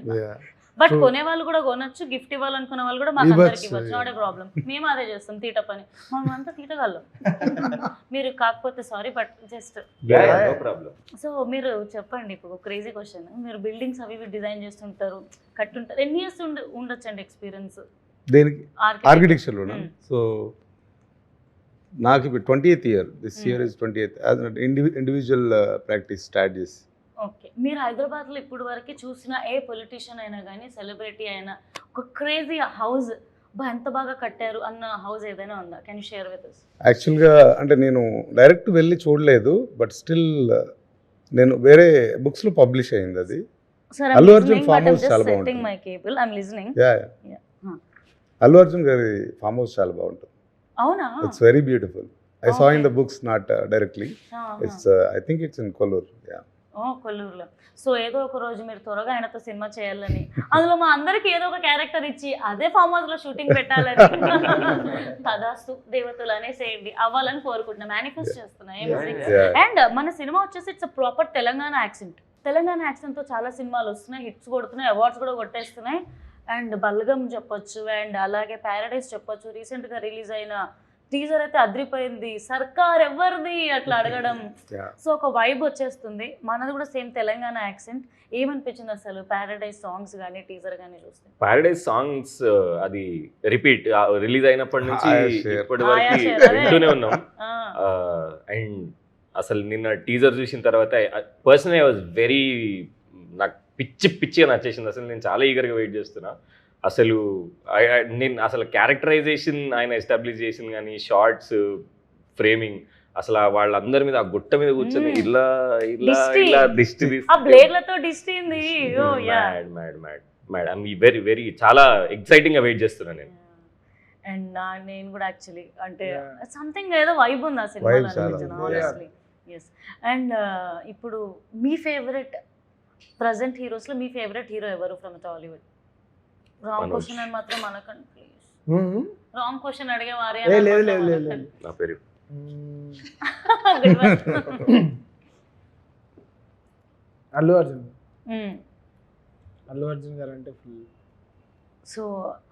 బట్ కొనే వాళ్ళు కూడా కొనొచ్చు, గిఫ్ట్ ఇవ్వాలనుకునే వాళ్ళు కూడా మాకు అందరికి ఇవ్వచ్చు, నాట్ ఏ ప్రాబ్లం. మేము అదే చేస్తాం, తీట పని. మనం అంతా తీటగలం. మీరు కాకపోతే sorry, but just problem. So మీరు చెప్పండి, ఇప్పుడు క్రేజీ క్వశ్చన్, మీరు బిల్డింగ్స్ అవి డిజైన్ చేస్తుంటారు, కట్టుంటారు, ఎన్ని ఇయర్స్ ఉండొచ్చండి ఎక్స్పీరియన్స్ దేనికి? ఆర్కిటెక్చర్లోనా? సో నాకు ఇప్పుడు 20th year, this year is 20th individual practice start చేసి. ఓకే, మీరు హైదరాబాద్లో ఇప్పుడు వరకు చూసిన ఏ పొలిటీషియన్ అయినా కానీ, సెలబ్రిటీ అయినా, ఒక క్రేజీ హౌస్ ఎంత బాగా కట్టారు అన్న హౌస్ ఏదైనా ఉందా? Can you share with us? యాక్చువల్గా అంటే నేను డైరెక్ట్ వెళ్ళి చూడలేదు, బట్ స్టిల్ నేను వేరే బుక్స్లో పబ్లిష్ అయింది అది. అల్లు అర్జున్ ఫామ్ హౌస్ చాలా బాగుంటుంది. అల్లు అర్జున్ గారి ఫామ్ హౌస్ చాలా బాగుంటుంది. అవునా? It's very beautiful. I saw in the books, not directly. It's I think it's in Kolluru. కొల్లూరులో. సో ఏదో ఒక రోజు మీరు త్వరగా ఆయనతో సినిమా చేయాలని, అందులో మా అందరికి ఏదో ఒక క్యారెక్టర్ ఇచ్చి అదే ఫామ్ హౌస్ లో షూటింగ్ పెట్టాలని తదాస్తు దేవతలు అనేసేయండి, అవ్వాలని కోరుకుంటున్నా, మేనిఫెస్ట్ చేస్తున్నా. అండ్ మన సినిమా వచ్చేసి it's proper Telangana accent. Telangana యాక్సెంట్తో చాలా సినిమాలు వస్తున్నాయి, హిట్స్ కొడుతున్నాయి, అవార్డ్స్ కూడా కొట్టేస్తున్నాయి. అండ్ బల్గం చెప్పొచ్చు, అండ్ అలాగే ప్యారడైజ్ చెప్పొచ్చు. రీసెంట్గా రిలీజ్ అయిన టీజర్ అయితే అద్రిపోయింది, సర్కార్ ఎవరిది అట్లా అడగడం. సో ఒక వైబ్ వచ్చేస్తుంది. మనది కూడా సేమ్ తెలంగాణ యాక్సెంట్. ఏమనిపించింది అసలు ప్యారడైజ్ సాంగ్స్ కానీ టీజర్ కానీ చూస్తే? ప్యారడైజ్ సాంగ్స్ అది రిపీట్ రిలీజ్ అయినప్పటి నుంచి ఇప్పటి వరకు వింటూనే ఉన్నాం. అండ్ అసలు నిన్న టీజర్ చూసిన తర్వాత పర్సనల్ ఐ వాజ్ వెరీ, నాకు పిచ్చిగా నచ్చేసింది. అసలు నేను చాలా ఈగర్గా వెయిట్ చేస్తున్నా. అసలు నేను అసలు క్యారెక్టరైజేషన్ ఆయన ఎస్టాబ్లిష్ చేసింది కానీ, షార్ట్స్, ఫ్రేమింగ్, అసలు వాళ్ళందరి మీద ఆ గుట్ట మీద కూర్చొని ఇలా ఇలా ఇలా దిష్టి మేడం వెరీ వెరీ చాలా ఎక్సైటింగ్ గా వెయిట్ చేస్తున్నాను నేను. అండ్ నేను కూడా యాక్చువల్లీ అంటే సంథింగ్ ఏదో వైబ్ ఉంది ఆ సినిమాలో ఆనెస్ట్లీ. ఎస్. అండ్ ఇప్పుడు మీ ఫేవరెట్ ప్రజెంట్ హీరోస్లో మీ ఫేవరెట్ హీరో ఎవరు ఫ్రమ్ టాలీవుడ్? రాంగ్ క్వశ్చన్ అని మాత్రం అనకండి ప్లీజ్. రాంగ్ క్వశ్చన్ అడిగే వారే నా పేరు అల్లు అర్జున్. అల్లు అర్జున్ గారు అంటే ఫుల్. సో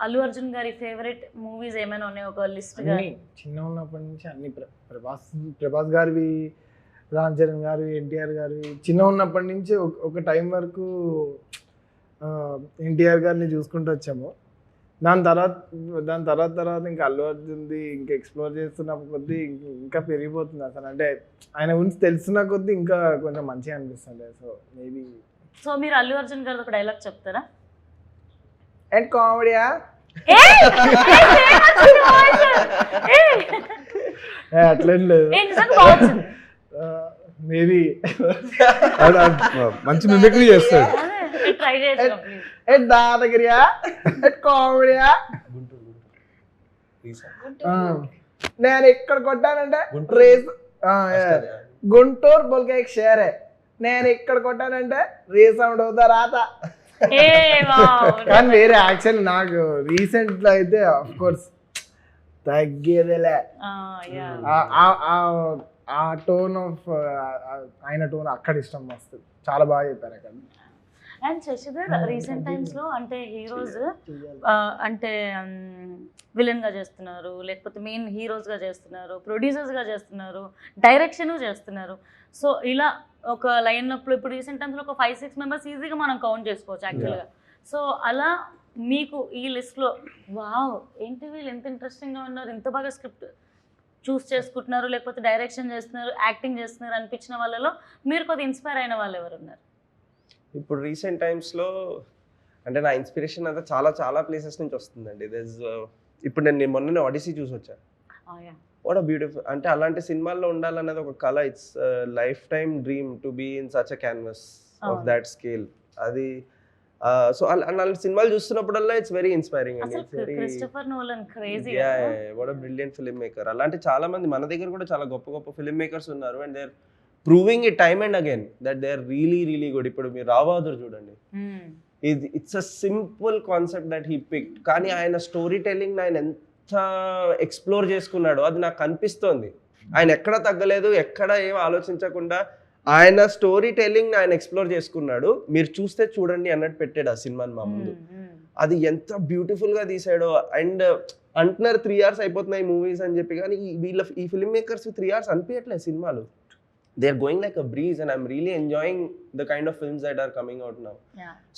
అల్లు అర్జున్ గారి ఫేవరెట్ మూవీస్ ఏమైనా ఉన్నాయి ఒక లిస్ట్ గా? చిన్న ఉన్నప్పటి నుంచి అన్ని ప్రభాస్ గారివి, రామ్ చరణ్ గారు, ఎన్టీఆర్ గారు. చిన్న ఉన్నప్పటి నుంచి ఒక టైం వరకు ఎన్టీఆర్ గారిని చూసుకుంటూ వచ్చాము. దాని తర్వాత ఇంకా అల్లు అర్జున్ది ఇంకా ఎక్స్ప్లోర్ చేస్తున్న కొద్దీ ఇంకా పెరిగిపోతుంది అసలు. అంటే ఆయన గురించి తెలుసున్న కొద్దీ ఇంకా కొంచెం మంచిగా అనిపిస్తుంది. So maybe. సో మీరు అల్లు అర్జున్ గారి ఒక డైలాగ్ చెప్తారా? అండ్ కామెడీయా? అట్లేం లేదు, మేబీ మంచి మిమిక్రీ చేస్తాడు. ట్రై చేస్తాం. దాదగిరియా, కామెడీయా? నేను ఇక్కడ కొట్టానంటే రేస్, గుంటూరు బోల్కే షేరే, నేను ఇక్కడ కొట్టానంటే రీసౌండ్ అవుతా రాత. కానీ వేరే యాక్చువల్ నాకు రీసెంట్ లో అయితే ఆఫ్ కోర్స్ తగ్గేదేలే. ఆ టోన్ ఆఫ్ ఆయన టోన్ అక్కడ ఇష్టం వస్తుంది. చాలా బాగా చెప్పారు అక్కడ. అండ్ శశిధర్ రీసెంట్ టైమ్స్లో అంటే హీరోస్ అంటే విలన్గా చేస్తున్నారు, లేకపోతే మెయిన్ హీరోస్గా చేస్తున్నారు, ప్రొడ్యూసర్స్గా చేస్తున్నారు, డైరెక్షన్ చేస్తున్నారు. సో ఇలా ఒక లైన్అప్లో ఇప్పుడు రీసెంట్ టైమ్స్లో ఒక 5-6 మెంబర్స్ ఈజీగా మనం కౌంట్ చేసుకోవచ్చు యాక్చువల్గా. సో అలా మీకు ఈ లిస్ట్లో వావ్ ఏంటి వీళ్ళు ఎంత ఇంట్రెస్టింగ్గా ఉన్నారు, ఎంత బాగా స్క్రిప్ట్ చూస్ చేసుకుంటున్నారు, లేకపోతే డైరెక్షన్ చేస్తున్నారు, యాక్టింగ్ చేస్తున్నారు అనిపించిన వాళ్ళలో మీరు కొద్దిగా ఇన్స్పైర్ అయిన వాళ్ళు ఎవరు ఉన్నారు? ఇప్పుడు రీసెంట్ టైమ్స్లో అంటే నా ఇన్స్పిరేషన్ అంతా చాలా చాలా ప్లేసెస్ నుంచి వస్తుందండి. ఇప్పుడు నేను మొన్ననే ఆడిసీ చూసి వచ్చాను. వాట్ అ బ్యూటిఫుల్, అంటే అలాంటి సినిమాల్లో ఉండాలన్నది ఒక కళ. It's lifetime dream to be in such a canvas of that scale. అది సో అలాంటి సినిమాలు చూస్తున్నప్పుడల్లా ఇట్స్ వెరీ ఇన్స్పైరింగ్ అండి. It's very Christopher Nolan crazy. What a brilliant filmmaker. అలాంటి చాలా మంది మన దగ్గర కూడా చాలా గొప్ప గొప్ప ఫిల్మ్ మేకర్స్ ఉన్నారు. And they are proving it time and again that they are really really good. ఇప్పుడు మీరు రావ్ బహదూర్ చూడండి, it's a simple concept that he picked, కానీ ఆయన స్టోరీ టెల్లింగ్ ఆయన ఎంత ఎక్స్ప్లోర్ చేసుకున్నాడో అది నాకు కనిపిస్తోంది. ఆయన ఎక్కడ తగ్గలేదు, ఎక్కడ ఏం ఆలోచించకుండా ఆయన స్టోరీ టెల్లింగ్ ఆయన ఎక్స్ప్లోర్ చేసుకున్నాడు. మీరు చూస్తే చూడండి అన్నట్టు పెట్టాడు ఆ సినిమాని మా ముందు. అది ఎంత బ్యూటిఫుల్ గా తీసాడో. అండ్ అంటున్నారు 3 hours అయిపోతున్నాయి మూవీస్ అని చెప్పి, కానీ ఈ ఫిల్మ్ మేకర్స్ 3 hours అనిపించట్లేదు సినిమాలు. They are going like a breeze, and I'm really enjoying the kind of films that are coming out now.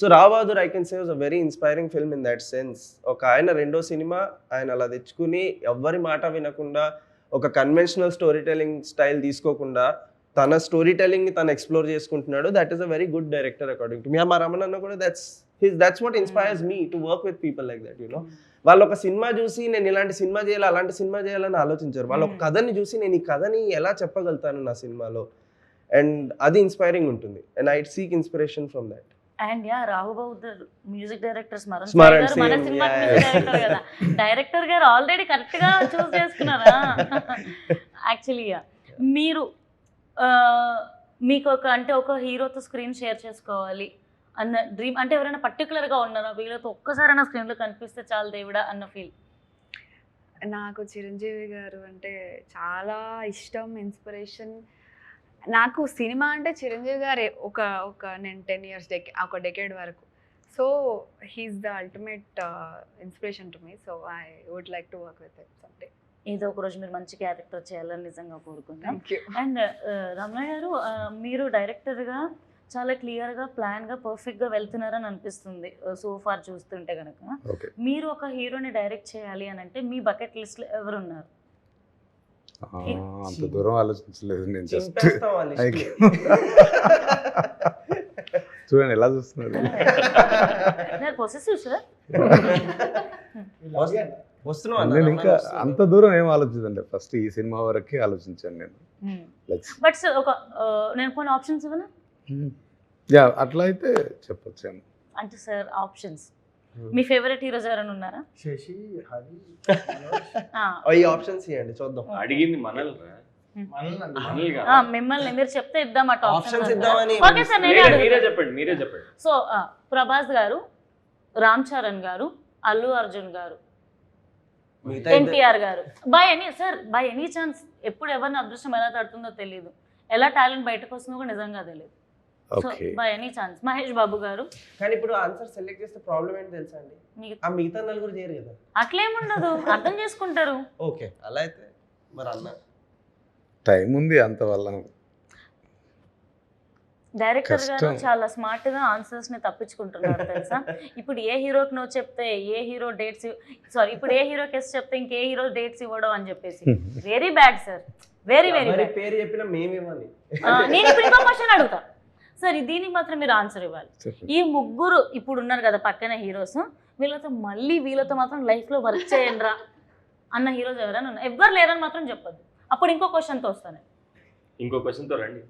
So Rav Bahadur, I can say, was a very inspiring film in that sense. ఒక ఆయన రెండో cinema ఆయన అలా తెచ్చుకుని ఎవ్వరి మాట వినకుండా ఒక కన్వెన్షనల్ స్టోరీ టెల్లింగ్ స్టైల్ తీసుకోకుండా తన స్టోరీ టెల్లింగ్ ని తను ఎక్స్ప్లోర్ చేసుకుంటున్నాడు. That is a very good director according to me. మా రమణ అన్న కూడా that's what inspires me to work with people like that, you know. వాళ్ళు ఒక సినిమా చూసి నేను ఇలాంటి సినిమా చేయాలి, అలాంటి సినిమా చేయాలని ఆలోచించారు. వాళ్ళు ఒక కథని చూసి నేను ఈ కథని ఎలా చెప్పగలుగుతాను నా సినిమాలో, అండ్ అది ఇన్స్పైరింగ్ ఉంటుంది. And I seek inspiration from that. And Rao Bahadur music director Smaran మన సేమ్, సినిమా డైరెక్టర్ కదా, డైరెక్టర్ గారు ఆల్రెడీ కరెక్ట్ గా చూస్ చేసుకున్నారా? యాక్చువల్లీ మీరు మీకు ఒక హీరోతో స్క్రీన్ షేర్ చేసుకోవాలి అన్న డ్రీమ్ అంటే ఎవరైనా పర్టికులర్గా ఉన్నారా, వీళ్ళతో ఒక్కసారైనా స్క్రీన్లో కనిపిస్తే చాలు దేవుడా అన్న ఫీల్? నాకు చిరంజీవి గారు అంటే చాలా ఇష్టం, ఇన్స్పిరేషన్. నాకు సినిమా అంటే చిరంజీవి గారే నేను 10 years ఒక డెకేడ్ వరకు. So he's the ultimate inspiration to me. So I would like to work with him someday. ఏదో ఒక రోజు మీరు మంచి క్యారెక్టర్ చేయాలని నిజంగా కోరుకుందాం. Thank you. అండ్ రమణ గారు, మీరు డైరెక్టర్గా చాలా క్లియర్గా ప్లాన్గా పర్ఫెక్ట్గా వెళ్తున్నారని అనిపిస్తుంది సో ఫార్ చూస్తుంటే కనుక. మీరు ఒక హీరోని డైరెక్ట్ చేయాలి అని అంటే మీ బకెట్ లిస్ట్లో ఎవరున్నారు? అంత దూరం ఆలోచించలేదు నేను. జస్ట్ చూడండి ఎలా చూస్తున్నారు. Possessive sir. నేను ఇంకా అంత దూరం ఏం ఆలోచించండి, ఫస్ట్ ఈ సినిమా వరకే ఆలోచించాను నేను. బట్ సార్ నేను కొన్ని ఆప్షన్స్ ఇవ్వనా? యా అట్లా అయితే చెప్పొచ్చాను. అంటే సార్ ఆప్షన్స్, మీ ఫేవరెట్ హీరోస్ ఎవరైనా ఉన్నారా? శశి, హరి, ఈ ఆప్షన్స్ ఇవ్వండి చూద్దాం. అడిగింది మనల్ని మిమ్మల్ని, మీరు చెప్తే ఇద్దాం అటు ఆప్షన్స్ ఇద్దామని. ఓకే సార్, మీరే చెప్పండి. సో ప్రభాస్ గారు, రామ్ చరణ్ గారు, అల్లు అర్జున్ గారు, ఎన్టీఆర్ గారు. బై ఎనీ ఛాన్స్ ఎప్పుడు ఎవరిని అదృష్టం ఎలా తడుతుందో తెలియదు, ఎలా టాలెంట్ బయటకు వస్తుందో కూడా నిజంగా తెలియదు. So by any chance Mahesh Babu గారు. కానీ ఇప్పుడు ఆన్సర్ సెలెక్ట్ చేస్తే ప్రాబ్లం ఏంటి తెలుసా అండి, ఆ మిగతా నలుగురు చేయరు కదా. అట్లేముండదు, అర్థం చేసుకుంటారు. ఓకే అలా అయితే మరి అన్న టైం ఉంది అంత వల్ల. డైరెక్టర్ గారు చాలా స్మార్ట్ గా ఆన్సర్స్ ని తప్పించుకుంటున్నారు తెలుసా. ఇప్పుడు ఏ హీరోకి నువ్వు చెప్తే ఏ హీరో డేట్స్, ఇప్పుడు ఏ హీరోకి ఎస్ చెప్తే ఇంకే హీరో డేట్స్ ఇవ్వడం అని చెప్పేసి very bad sir, very very bad. పేరు చెప్పినా మేమేమని నేను ఇప్పుడు ఇంకో క్వశ్చన్ అడుగుతా సార్, దీనికి మాత్రం మీరు ఆన్సర్ ఇవ్వాలి. ఈ ముగ్గురు ఇప్పుడు ఉన్నారు కదా పక్కన హీరోస్, వీళ్ళతో మాత్రం లైఫ్ లో వర్క్ చేయండి రా అన్న హీరోస్ ఎవరైనా ఉన్నారు? ఎవ్వరు లేరని మాత్రం చెప్పొద్దు. అప్పుడు ఇంకో క్వశ్చన్ తో వస్తాను. ఇంకో క్వశ్చన్ తో రండి.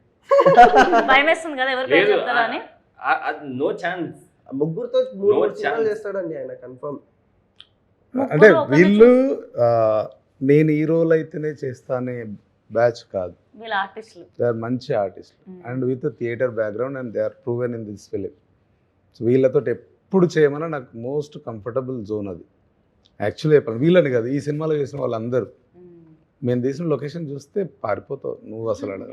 భయం వేస్తుంది కదా ఎవరు పేరు చెప్తారా అని. No chance. ముగ్గురుతో చేస్తాడండి ఆయన కన్ఫర్మ్. అంటే వీళ్ళు నేను ఈ రోల్ అయితేనే చేస్తానే బ్యాచ్ కాదు, వీళ్ళ ఆర్టిస్టులు, దే ఆర్ మంచి ఆర్టిస్టులు and with theatre background and they are proven in this film. So వీళ్ళతో ఎప్పుడు చేయమన్నా నాకు మోస్ట్ కంఫర్టబుల్ జోన్ అది. యాక్చువల్లీ చెప్పాలి వీళ్ళని కాదు, ఈ సినిమాలో చేసిన వాళ్ళందరూ మేము తీసిన లొకేషన్ చూస్తే పారిపోతావు నువ్వు అసలు అడగ.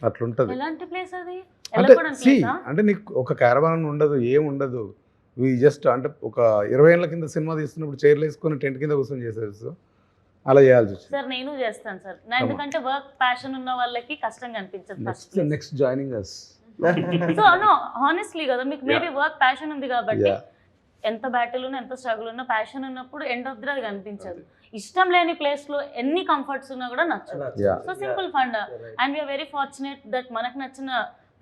అట్లుంటది. ఎలాంటి ప్లేస్ అది? అంటే వెళ్ళకూడని సి ప్లేసా? అంటే నీకు ఒక క్యారవాన్ ఉండదు, ఏం ఉండదు. జస్ట్ అంటే ఒక 20 ఏళ్ల కింద సినిమా తీస్తున్నప్పుడు చైర్లు వేసుకొని టెంట్ కింద కూర్చొని చేసేది. అలా చేయాల్సి వచ్చింది. సార్ నేను చేస్తాను సార్. ఎందుకంటే వర్క్ ప్యాషన్ ఉన్న వాళ్ళకి కష్టంగా అనిపించదు first. Next joining us. So no honestly కదా, మీకు మేబీ వర్క్ ప్యాషన్ ఉంది కాబట్టి Yeah. ఎంత బ్యాటిల్ ఉన్నా ఎంత స్ట్రగుల్ ఉన్నా ప్యాషన్ ఉన్నప్పుడు ఎండ్ ఆఫ్ ది డే అది కనిపించదు. ఇష్టం లేని ప్లేస్ లో ఎన్ని కంఫర్ట్స్ ఉన్నా కూడా నచ్చదు. Yeah. So simple fund and we're very fortunate that మనకు నచ్చిన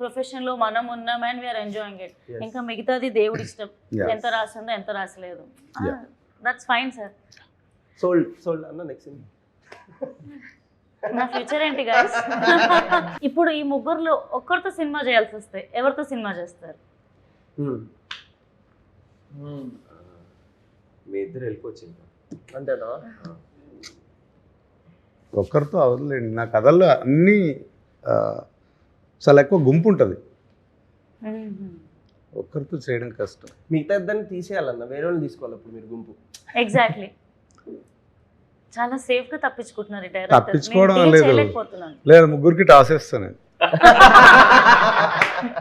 ప్రొఫెషన్ లో మనం ఉన్నాం అండ్ వీఆర్ ఎంజాయింగ్ ఇట్. ఇంకా మిగతాది దేవుడి ఇష్టం, Yeah. ఎంత రాసిందో ఎంత రాసలేదు. Yeah. That's fine sir. Sold అన్న నెక్స్ట్ నా ఫ్యూచర్ ఏంటి గైస్? ఇప్పుడు ఈ ముగ్గురులో ఒక్కరితో సినిమా చేయాల్సి వస్తే ఎవరితో సినిమా చేస్తారు? మీ ఇద్దరు వెళ్ళిపోవచ్చు ఇంకా. అంతేనా? ఒక్కరితో అవదులేండి. నా కథల్లో అన్నీ చాలా ఎక్కువ గుంపు ఉంటుంది, ఒక్కరితో చేయడం కష్టం. మిగతా ఇద్దరిని తీసేయాలన్న, వేరే వాళ్ళు తీసుకోవాలి అప్పుడు మీరు గుంపు. ఎగ్జాక్ట్లీ. చాలా సేఫ్ గా తప్పించుకుంటున్నారు ఈ తప్పించుకోవడం డైరెక్టర్. లేదు. చేయలేకపోతున్నాను. లేదు, ముగ్గురికి టాస్ వేస్తాను నేను.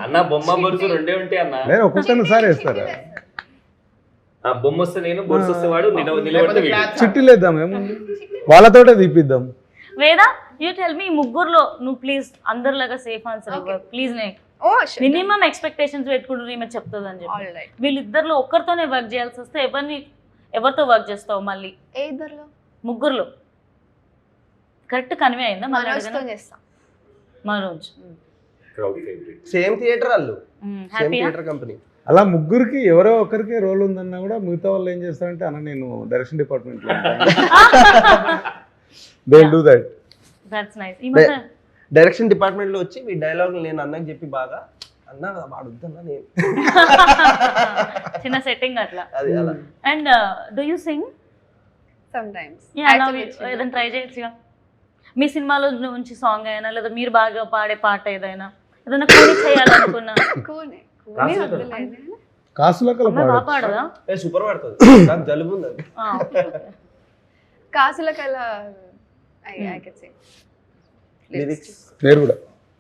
అన్న బొమ్మ బొరుసు రెండే ఉంటాయి అన్న. లేదు, ఒక్కొక్కరిని సారి వేస్తారా? ఆ బొమ్మ వస్తే నేను, బొరుసు వస్తే వాడు, నిలబడితే వీడు. చిట్టి లేద్దాం, ఏముంది, వాళ్ళతోటే తీపిద్దాం. వేదా యూ టెల్ మీ, ముగ్గురులో నువ్వు ప్లీజ్ అందరిలాగా సేఫ్ ఆన్సర్ ఇవ్వ ప్లీజ్. ఓ మినిమం ఎక్స్పెక్టేషన్స్ పెట్టుకుంటూ ఈమె చెప్తుంది అని చెప్పి. All right. వీళ్ళిద్దరిలో ఒక్కరితోనే వర్క్ చేయాల్సి వస్తే ఎవరితో వర్క్ చేస్తావు మళ్ళీ? ఏ ఇద్దరులో? ముగ్గురులో కరెక్ట్ కన్వే అయిందా? మనోజ్తో చేస్తా. Manoj crowd favourite. Same theatre వాళ్ళు, సేమ్ హ్యాపీయా? Theatre company. అలా ముగ్గురికి ఎవరో ఒకరికి రోల్ ఉందన్నా కూడా మిగతా వాళ్ళు ఏం చేస్తారంటే, అన్న నేను డైరెక్షన్ డిపార్ట్మెంట్లో they will do that. That's nice. ఈ మధ్య డైరెక్షన్ డిపార్ట్మెంట్ లో వచ్చి మీ డైలాగ్ నేను అన్నకి చెప్పి బాగా అన్న వాడు వద్దన్నా నేను చిన్న సెట్టింగ్ అట్లా. అది అలా. And do you sing? Some times ఏదైనా ట్రై చేయొచ్చుగా. మీ సినిమాలో నుంచి సాంగ్ అయినా లేదా మీరు బాగా పాడే పాట ఏదైనా కూని చేయాలనుకున్నా? కూనే కాసుల వద్దులేండి. కాసులకల అమ్మాయి బాగా పాడదా? సూపర్ పడుతుంది, నాకు జలుబు ఉంది అది. కాసులకల్లా I can say లిరిక్స్ నేను కూడా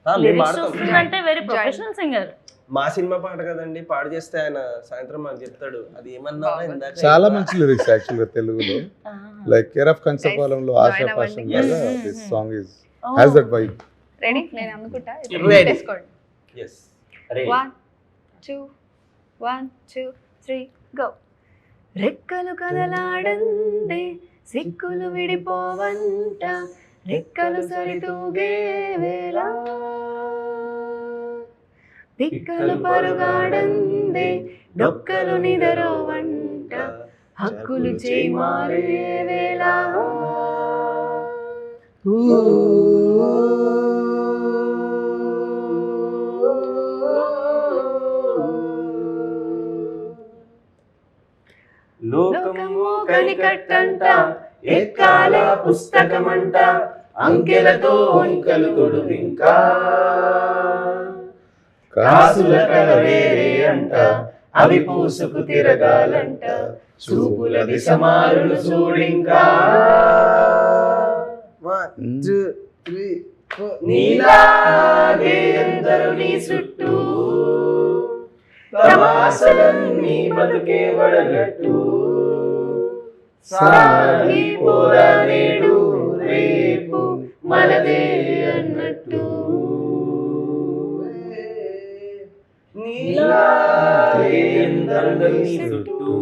మేము లిరిక్స్ పాడతాం. చూస్తుందంటే వెరీ ప్రొఫెషనల్ సింగర్. మా సినిమా పాట కదండి, పాడు చేస్తే ఆయన సాయంత్రం మాకు చెప్తాడు అది ఏమన్నా ఇందాక చాలా మంచి లిరిక్స్ యాక్చువల్గా తెలుగులో. లైక్ కేర్ ఆఫ్ కంచపాలెంలో ఆశాపాశం లాగా this song is has that vibe. Ready? నేను అనుకుంటా. Ready. తీసుకోండి. yes. 1 2 1 2 3 go. రెక్కలు కదలాడందే సిక్కులు విడిపోవంట, రెక్కలు సరితూగే వేళ పిక్కలు పరుగాడందే డొక్కలు నిదరోవంట, హక్కులు చేమారే వేళ. లోకము కనికట్టంట, ఎక్కాల పుస్తకమంట, అంకెలతో అంకెలు తొడువింకా, కాసుల కల వేరే అంట, అవి పూసుకు తిరగాలంట, చూపుల దిశ మారులు చూడింకా. 1 2 3 4 నీలాగే ఎందరు నీ చుట్టూ, తమాసలన్నీ బతుకే వడగట్టు, సాగిపోరా నేడు రేపు మనదే అన్నట్టు. నీలాగే ఎందరు నీ చుట్టూ,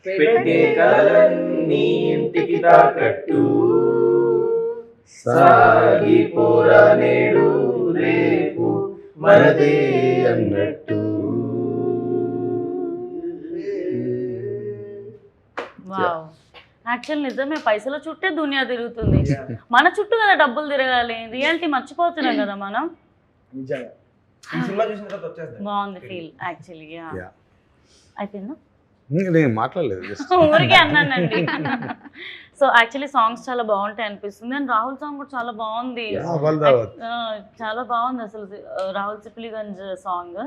పెట్టే కలలన్నీ ఇంటికి తాకట్టు, సాగిపోరా నేడు రేపు మనదే అన్నట్టు. వావ్, యాక్చువల్ నిజమే, పైసల చుట్టే దునియా తిరుగుతుంది. మన చుట్టూ కదా డబ్బులు తిరగాలి, రియాలిటీ మర్చిపోతున్నాం కదా మనం. నిజంగా ఈ సినిమా చూసిన తర్వాత వచ్చేస్తాయి. బాగుంది ఫీల్ యాక్చువల్లీ. Yeah. అయిపోయిందా? నేను మాట్లాడలేదు, just ఊరికే అన్నానండి. సో యాక్చువల్లీ సాంగ్స్ చాలా బాగుంటాయి అనిపిస్తుంది. అండ్ రాహుల్ సాంగ్ కూడా చాలా బాగుంది. అవల్ దావత్. చాలా బాగుంది అసలు రాహుల్ సిప్లిగంజ్ సాంగ్.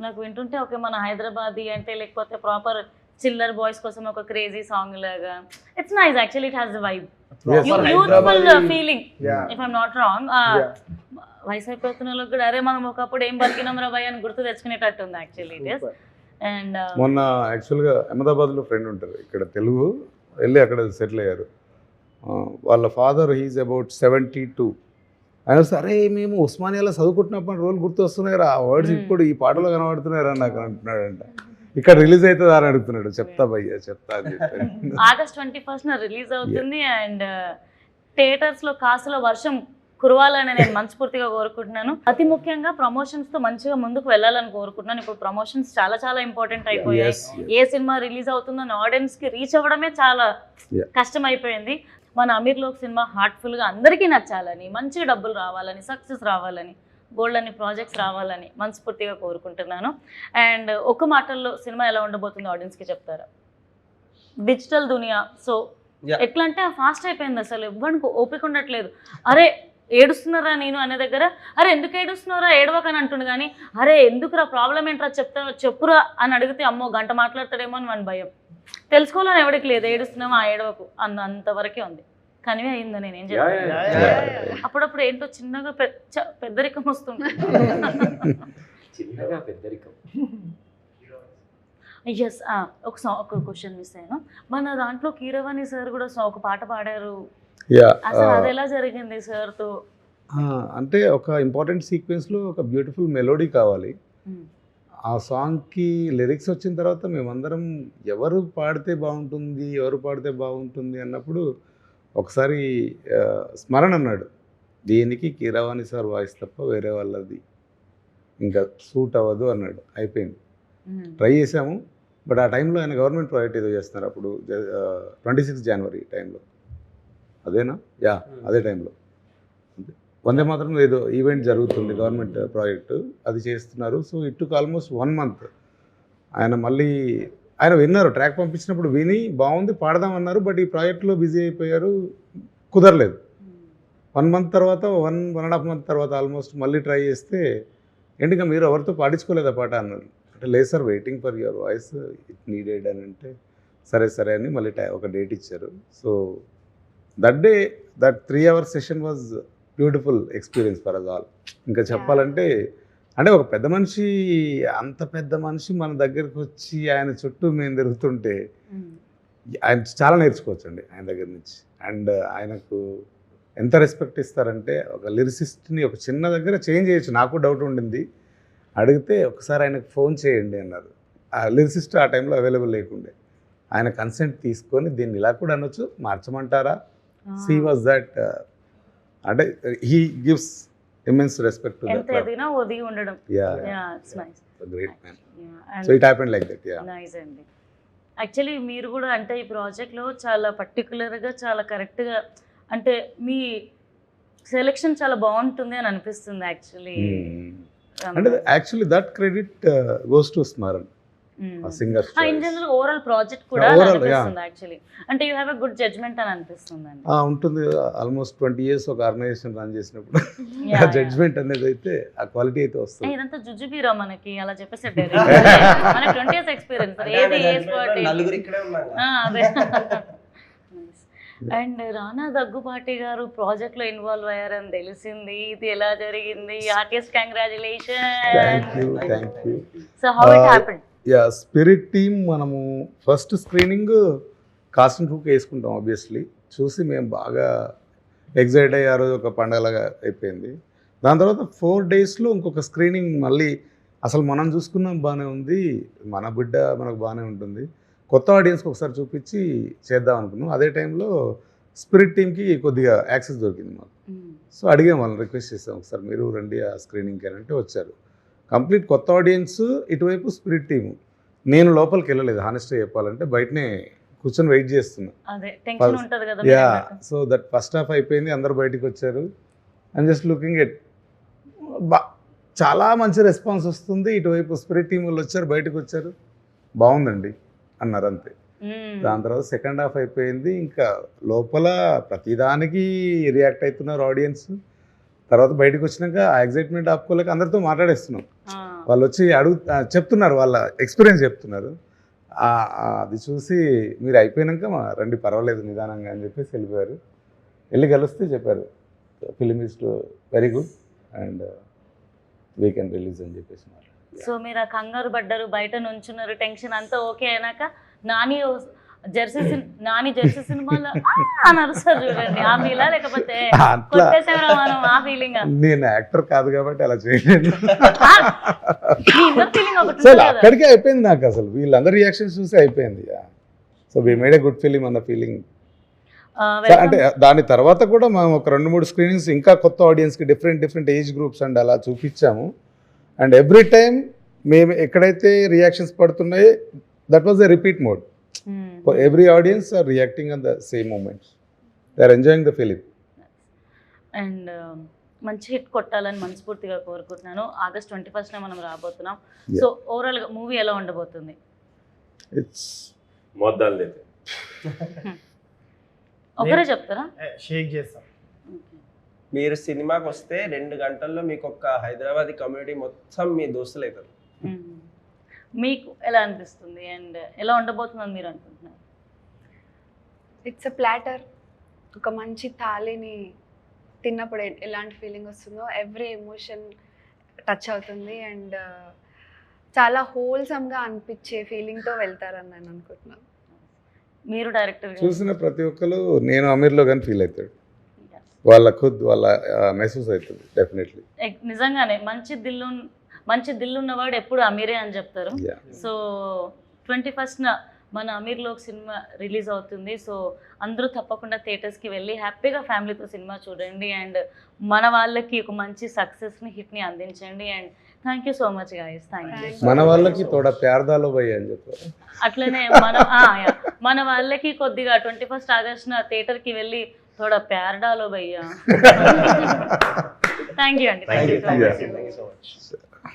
నాకు వింటుంటే ఓకే మన హైదరాబాదీ అంటే లేకపోతే ప్రాపర్ చిల్లర్ బాయ్స్ కోసం ఒక క్రేజీ సాంగ్ లాగా. It's nice actually, it has the vibe, Yes. Youthful feeling. Yeah. If I'm not wrong, వయసు అయిపోతున్న వాళ్ళకి కూడా అరే మనం ఒకప్పుడు ఏం బతికినాం రా భయ్ అని గుర్తు తెచ్చుకునేటట్టు ఉంది యాక్చువల్లీ ఇట్ ఇస్. అండ్ మొన్న యాక్చువల్గా అహ్మదాబాద్లో ఫ్రెండ్ ఉంటారు, ఇక్కడ తెలుగు, వెళ్ళి అక్కడ సెటిల్ అయ్యారు. వాళ్ళ ఫాదర్ హీజ్ అబౌట్ 72. ఆయన సరే మేము ఉస్మానియాలో చదువుకుంటున్నప్పుడు రోజులు గుర్తు వస్తున్నాయి ఆ వర్డ్స్ ఇప్పుడు ఈ పాటలో కనబడుతున్నారా నాకు అంటున్నాడంట. ఇక్కడ రిలీజ్ అవుతుందా అని అడుగుతున్నాడు. చెప్తా భయ్యా చెప్తా అని చెప్పాను. ఆగస్ట్ 21st రిలీజ్ అవుతుంది. అండ్ థియేటర్స్ లో కాసుల వర్షం కురవాలని నేను మనస్ఫూర్తిగా కోరుకుంటున్నాను. అతి ముఖ్యంగా ప్రమోషన్స్ తో మంచిగా ముందుకు వెళ్ళాలని కోరుకుంటున్నాను. ఇప్పుడు ప్రమోషన్స్ చాలా చాలా ఇంపార్టెంట్ అయిపోయాయి. Yes, yes. ఏ సినిమా రిలీజ్ అవుతుందని ఆడియన్స్ కి రీచ్ అవ్వడమే చాలా Yeah. కష్టం అయిపోయింది. మన అమీర్ లోక్ సినిమా హార్ట్ఫుల్ గా అందరికీ నచ్చాలని, మంచిగా డబ్బులు రావాలని, సక్సెస్ రావాలని, గోల్డ్ అని ప్రాజెక్ట్స్ రావాలని మనస్ఫూర్తిగా కోరుకుంటున్నాను. అండ్ ఒక మాటల్లో సినిమా ఎలా ఉండబోతుందో ఆడియన్స్ కి చెప్తారా? డిజిటల్ దునియా, సో Yeah. ఎట్లా అంటే ఫాస్ట్ అయిపోయింది, అసలు ఎవ్వరికి ఓపిక ఉండట్లేదు. అరే ఏడుస్తున్నారా నేను అనే దగ్గర అరే ఎందుకు ఏడుస్తున్నారా ఏడవకని అంటుండు, కానీ అరే ఎందుకురా ప్రాబ్లం ఏంట్రా చెప్పురా అని అడిగితే అమ్మో గంట మాట్లాడతాడేమో అని మన భయం. తెలుసుకోవాలని ఎవరికి లేదు, ఏడుస్తున్నామా ఏడవకు అంతవరకే ఉంది. కనివే అయిందా నేనేం చెప్పాను. అప్పుడప్పుడు ఏంటో చిన్నగా పెద్దరికం వస్తుంది. చిన్నగా పెద్దరికం. ఎస్, ఒక క్వశ్చన్ మిస్ అయ్యాను. మన దాంట్లో కీరవాణి సార్ కూడా ఒక పాట పాడారు, అసలు అది ఎలా జరిగింది సార్తో? అంటే ఒక ఇంపార్టెంట్ సీక్వెన్స్లో ఒక బ్యూటిఫుల్ మెలోడీ కావాలి. ఆ సాంగ్కి లిరిక్స్ వచ్చిన తర్వాత మేమందరం ఎవరు పాడితే బాగుంటుంది అన్నప్పుడు ఒకసారి స్మరణ అన్నాడు, దీనికి కీరవాణి సార్ వాయిస్ తప్ప వేరే వాళ్ళది ఇంకా సూట్ అవ్వదు అన్నాడు. అయిపోయింది, ట్రై చేసాము. బట్ ఆ టైంలో ఆయన గవర్నమెంట్ ప్రాజెక్ట్ ఏదో చేస్తున్నారు, అప్పుడు 26 జనవరి టైంలో, అదేనా? యా, అదే టైంలో వందే మాత్రం ఏదో ఈవెంట్ జరుగుతుంది, గవర్నమెంట్ ప్రాజెక్టు అది చేస్తున్నారు. So it took almost 1 month. ఆయన విన్నారు, ట్రాక్ పంపించినప్పుడు విని బాగుంది పాడదామన్నారు. బట్ ఈ ప్రాజెక్ట్లో బిజీ అయిపోయారు, కుదరలేదు. 1 month తర్వాత 1.5 month తర్వాత ఆల్మోస్ట్ మళ్ళీ ట్రై చేస్తే ఏంటిగా మీరు ఎవరితో పాడించుకోలేదా పాట అన్నారు. అంటే లేదు sir, waiting for your voice, it needed అని అంటే సరే అని మళ్ళీ ఒక డేట్ ఇచ్చారు. So that 3 hour session was beautiful experience for us all. ఇంకా చెప్పాలంటే అంటే ఒక పెద్ద మనిషి, అంత పెద్ద మనిషి మన దగ్గరికి వచ్చి ఆయన చుట్టూ మేము తిరుగుతుంటే ఆయన చాలా నేర్చుకోవచ్చండి ఆయన దగ్గర నుంచి. అండ్ ఆయనకు ఎంత రెస్పెక్ట్ ఇస్తారంటే, ఒక లిరిసిస్ట్ని ఒక చిన్న దగ్గర చేంజ్ చేయొచ్చు. నాకు డౌట్ ఉండింది, అడిగితే ఒకసారి ఆయనకు ఫోన్ చేయండి అన్నారు. ఆ లిరిసిస్ట్ ఆ టైంలో అవైలబుల్ లేకుండే. ఆయన కన్సెంట్ తీసుకొని దీన్ని ఇలా కూడా అనొచ్చు, మార్చమంటారా? సీ వాజ్ దట్, అంటే he gives immense respect to that. ఏదైనా ఒదిగి ఉండడం. It's nice, great man. So it happened like that. Nice అండి. యాక్చువల్లీ మీరు కూడా అంటే ఈ ప్రాజెక్ట్లో చాలా పర్టికులర్గా, చాలా కరెక్ట్గా, అంటే మీ సెలెక్షన్ చాలా బాగుంటుంది అని అనిపిస్తుంది యాక్చువల్లీ. అంటే actually that credit goes to Smaran, singer. In general overall project కూడా అనిపిస్తుంది యాక్చువల్లీ. అంటే you have a good judgement అని అనిపిస్తుంది అండి. ఉంటుంది. ఆల్మోస్ట్ 20 years ఒక ఆర్గనైజేషన్ రన్ చేసినప్పుడు ఆ జడ్జ్మెంట్ అనేది అయితే, ఆ క్వాలిటీ అయితే వస్తుంది. ఇదంతా జుజుబీరా మనకి అలా చెప్పేసాడు మనకి 20 years ఎక్స్పీరియన్స్, ఏది ఏ స్పాట్ నలుగురు ఇక్కడే ఉన్నారు. అదే. అండ్ రానా దగ్గుపాటి గారు ప్రాజెక్ట్ లో ఇన్వాల్వ్ అయ్యారని తెలిసింది, ఇది ఎలా జరిగింది? Artist congratulation. Thank you. So how it happened? Spirit team మనము ఫస్ట్ స్క్రీనింగ్ కాస్ట్యూమ్ రూక్ వేసుకుంటాం ఆబ్వియస్లీ. చూసి మేము బాగా ఎగ్జైట్ అయ్యి ఆ రోజు ఒక పండగలాగా అయిపోయింది. దాని తర్వాత 4 daysలో ఇంకొక స్క్రీనింగ్ మళ్ళీ, అసలు మనం చూసుకున్నాం బాగానే ఉంది, మన బిడ్డ మనకు బాగానే ఉంటుంది, కొత్త ఆడియన్స్కి ఒకసారి చూపించి చేద్దాం అనుకున్నాం. అదే టైంలో స్పిరిట్ టీమ్కి కొద్దిగా యాక్సెస్ దొరికింది మాకు. సో అడిగాం, వాళ్ళని రిక్వెస్ట్ చేసాం, ఒకసారి మీరు రండి ఆ స్క్రీనింగ్కి అని అంటే వచ్చారు. కంప్లీట్ కొత్త ఆడియన్స్, ఇటువైపు స్పిరిట్ టీము. నేను లోపలికి వెళ్ళలేదు, హానెస్ట్గా చెప్పాలంటే, బయటనే కూర్చొని వెయిట్ చేస్తున్నా. Yeah, so that first half అయిపోయింది, అందరు బయటికి వచ్చారు. అండ్ జస్ట్ లుకింగ్ ఎట్, చాలా మంచి రెస్పాన్స్ వస్తుంది. ఇటువైపు స్పిరిట్ టీం వాళ్ళు వచ్చారు, బయటకు వచ్చారు, బాగుందండి అన్నారు, అంతే. దాని తర్వాత సెకండ్ హాఫ్ అయిపోయింది, ఇంకా లోపల ప్రతిదానికి రియాక్ట్ అవుతున్నారు ఆడియన్స్. తర్వాత బయటకు వచ్చినాక ఆ ఎగ్జైట్మెంట్ ఆపుకోలేక అందరితో మాట్లాడేస్తున్నాం. వాళ్ళు వచ్చి చెప్తున్నారు, వాళ్ళ ఎక్స్పీరియన్స్ చెప్తున్నారు. అది చూసి మీరు అయిపోయినాక రండి పర్వాలేదు నిదానంగా అని చెప్పేసి వెళ్ళిపోయారు. వెళ్ళి కలిస్తే చెప్పారు film is very good and we can release అని చెప్పేసి. సో మీరు ఆ కంగారు పడ్డారు, బయట నుంచున్నారు, టెన్షన్ అంతా ఓకే అయినాక నాని జెర్సీ సినిమాలో అని అరుస్తారు చూడండి, ఆ ఫీలా లేకపోతే అట్లా కొట్టేసేవరా మనం ఆ ఫీలింగ్? నేను యాక్టర్ కాదు కాబట్టి అలా చేయలేను. ఫీలింగ్ ఒకటి అసలు ఉంటుంది కదా. అక్కడికే అయిపోయింది నాకు, అసలు వీళ్ళందరూ రియాక్షన్స్ చూసి అయిపోయింది. So we made a good film అన్న ఫీలింగ్. అంటే దాని తర్వాత కూడా మనం ఒక 2-3 స్క్రీనింగ్స్ ఇంకా కొత్త ఆడియన్స్కి డిఫరెంట్ ఏజ్ గ్రూప్స్ అండ్ అలా చూపించాము. అండ్ ఎవ్రీ టైమ్ మేము ఎక్కడైతే రియాక్షన్స్ పడుతున్నాయి that was a repeat mode. Every audience are reacting on the same moments, they are enjoying the film. And మంచి హిట్ కొట్టాలని మనస్ఫూర్తిగా కోరుకుంటున్నాను. August 21st మనం రాబోతున్నాం. సో ఓవరాల్గా మూవీ ఎలా ఉండబోతుంది? ఇట్స్ మొద్దాలు ఒకరే చెప్తారా? షేక్ చేస్తాం. మీరు సినిమాకి వస్తే 2 గంటల్లో మీకు ఒక హైదరాబాద్ కమ్యూనిటీ మొత్తం మీ దోస్తులు అవుతారు. మీకు ఎలా అనిపిస్తుంది అండ్ ఎలా ఉండబోతుందని మీరు అనుకుంటున్నారు? It's a platter. ఒక మంచి థాలీని తిన్నప్పుడు ఎలాంటి ఫీలింగ్ వస్తుందో ఎవ్రీ ఎమోషన్ టచ్ అవుతుంది అండ్ చాలా హోల్సమ్గా అనిపించే ఫీలింగ్తో వెళ్తారని నేను అనుకుంటున్నాను. మీరు డైరెక్టర్ చూసిన ప్రతి ఒక్కరు నేను అమీర్లో కానీ ఫీల్ అవుతాడు, వాళ్ళ మెసేజ్ అవుతుంది డెఫినెట్లీ. నిజంగానే మంచి దిల్లు ఉన్నవాడు ఎప్పుడు అమీరే అని చెప్తారు. సో 21st మన అమీర్లోకి సినిమా రిలీజ్ అవుతుంది. సో అందరూ తప్పకుండా థియేటర్స్కి వెళ్ళి హ్యాపీగా ఫ్యామిలీతో సినిమా చూడండి అండ్ మన వాళ్ళకి ఒక మంచి సక్సెస్ని హిట్ని అందించండి. And thank you so much guys. Thank you. మన వాళ్ళకి తోడా ప్యార్దాలో పోయి అని చెప్పారు. అట్లనే మన వాళ్ళకి కొద్దిగా 21st August థియేటర్కి వెళ్ళి తోడా ప్యార్ డాలో భయ్యా. థ్యాంక్ యూ అండి. Thank you. Thank you so much.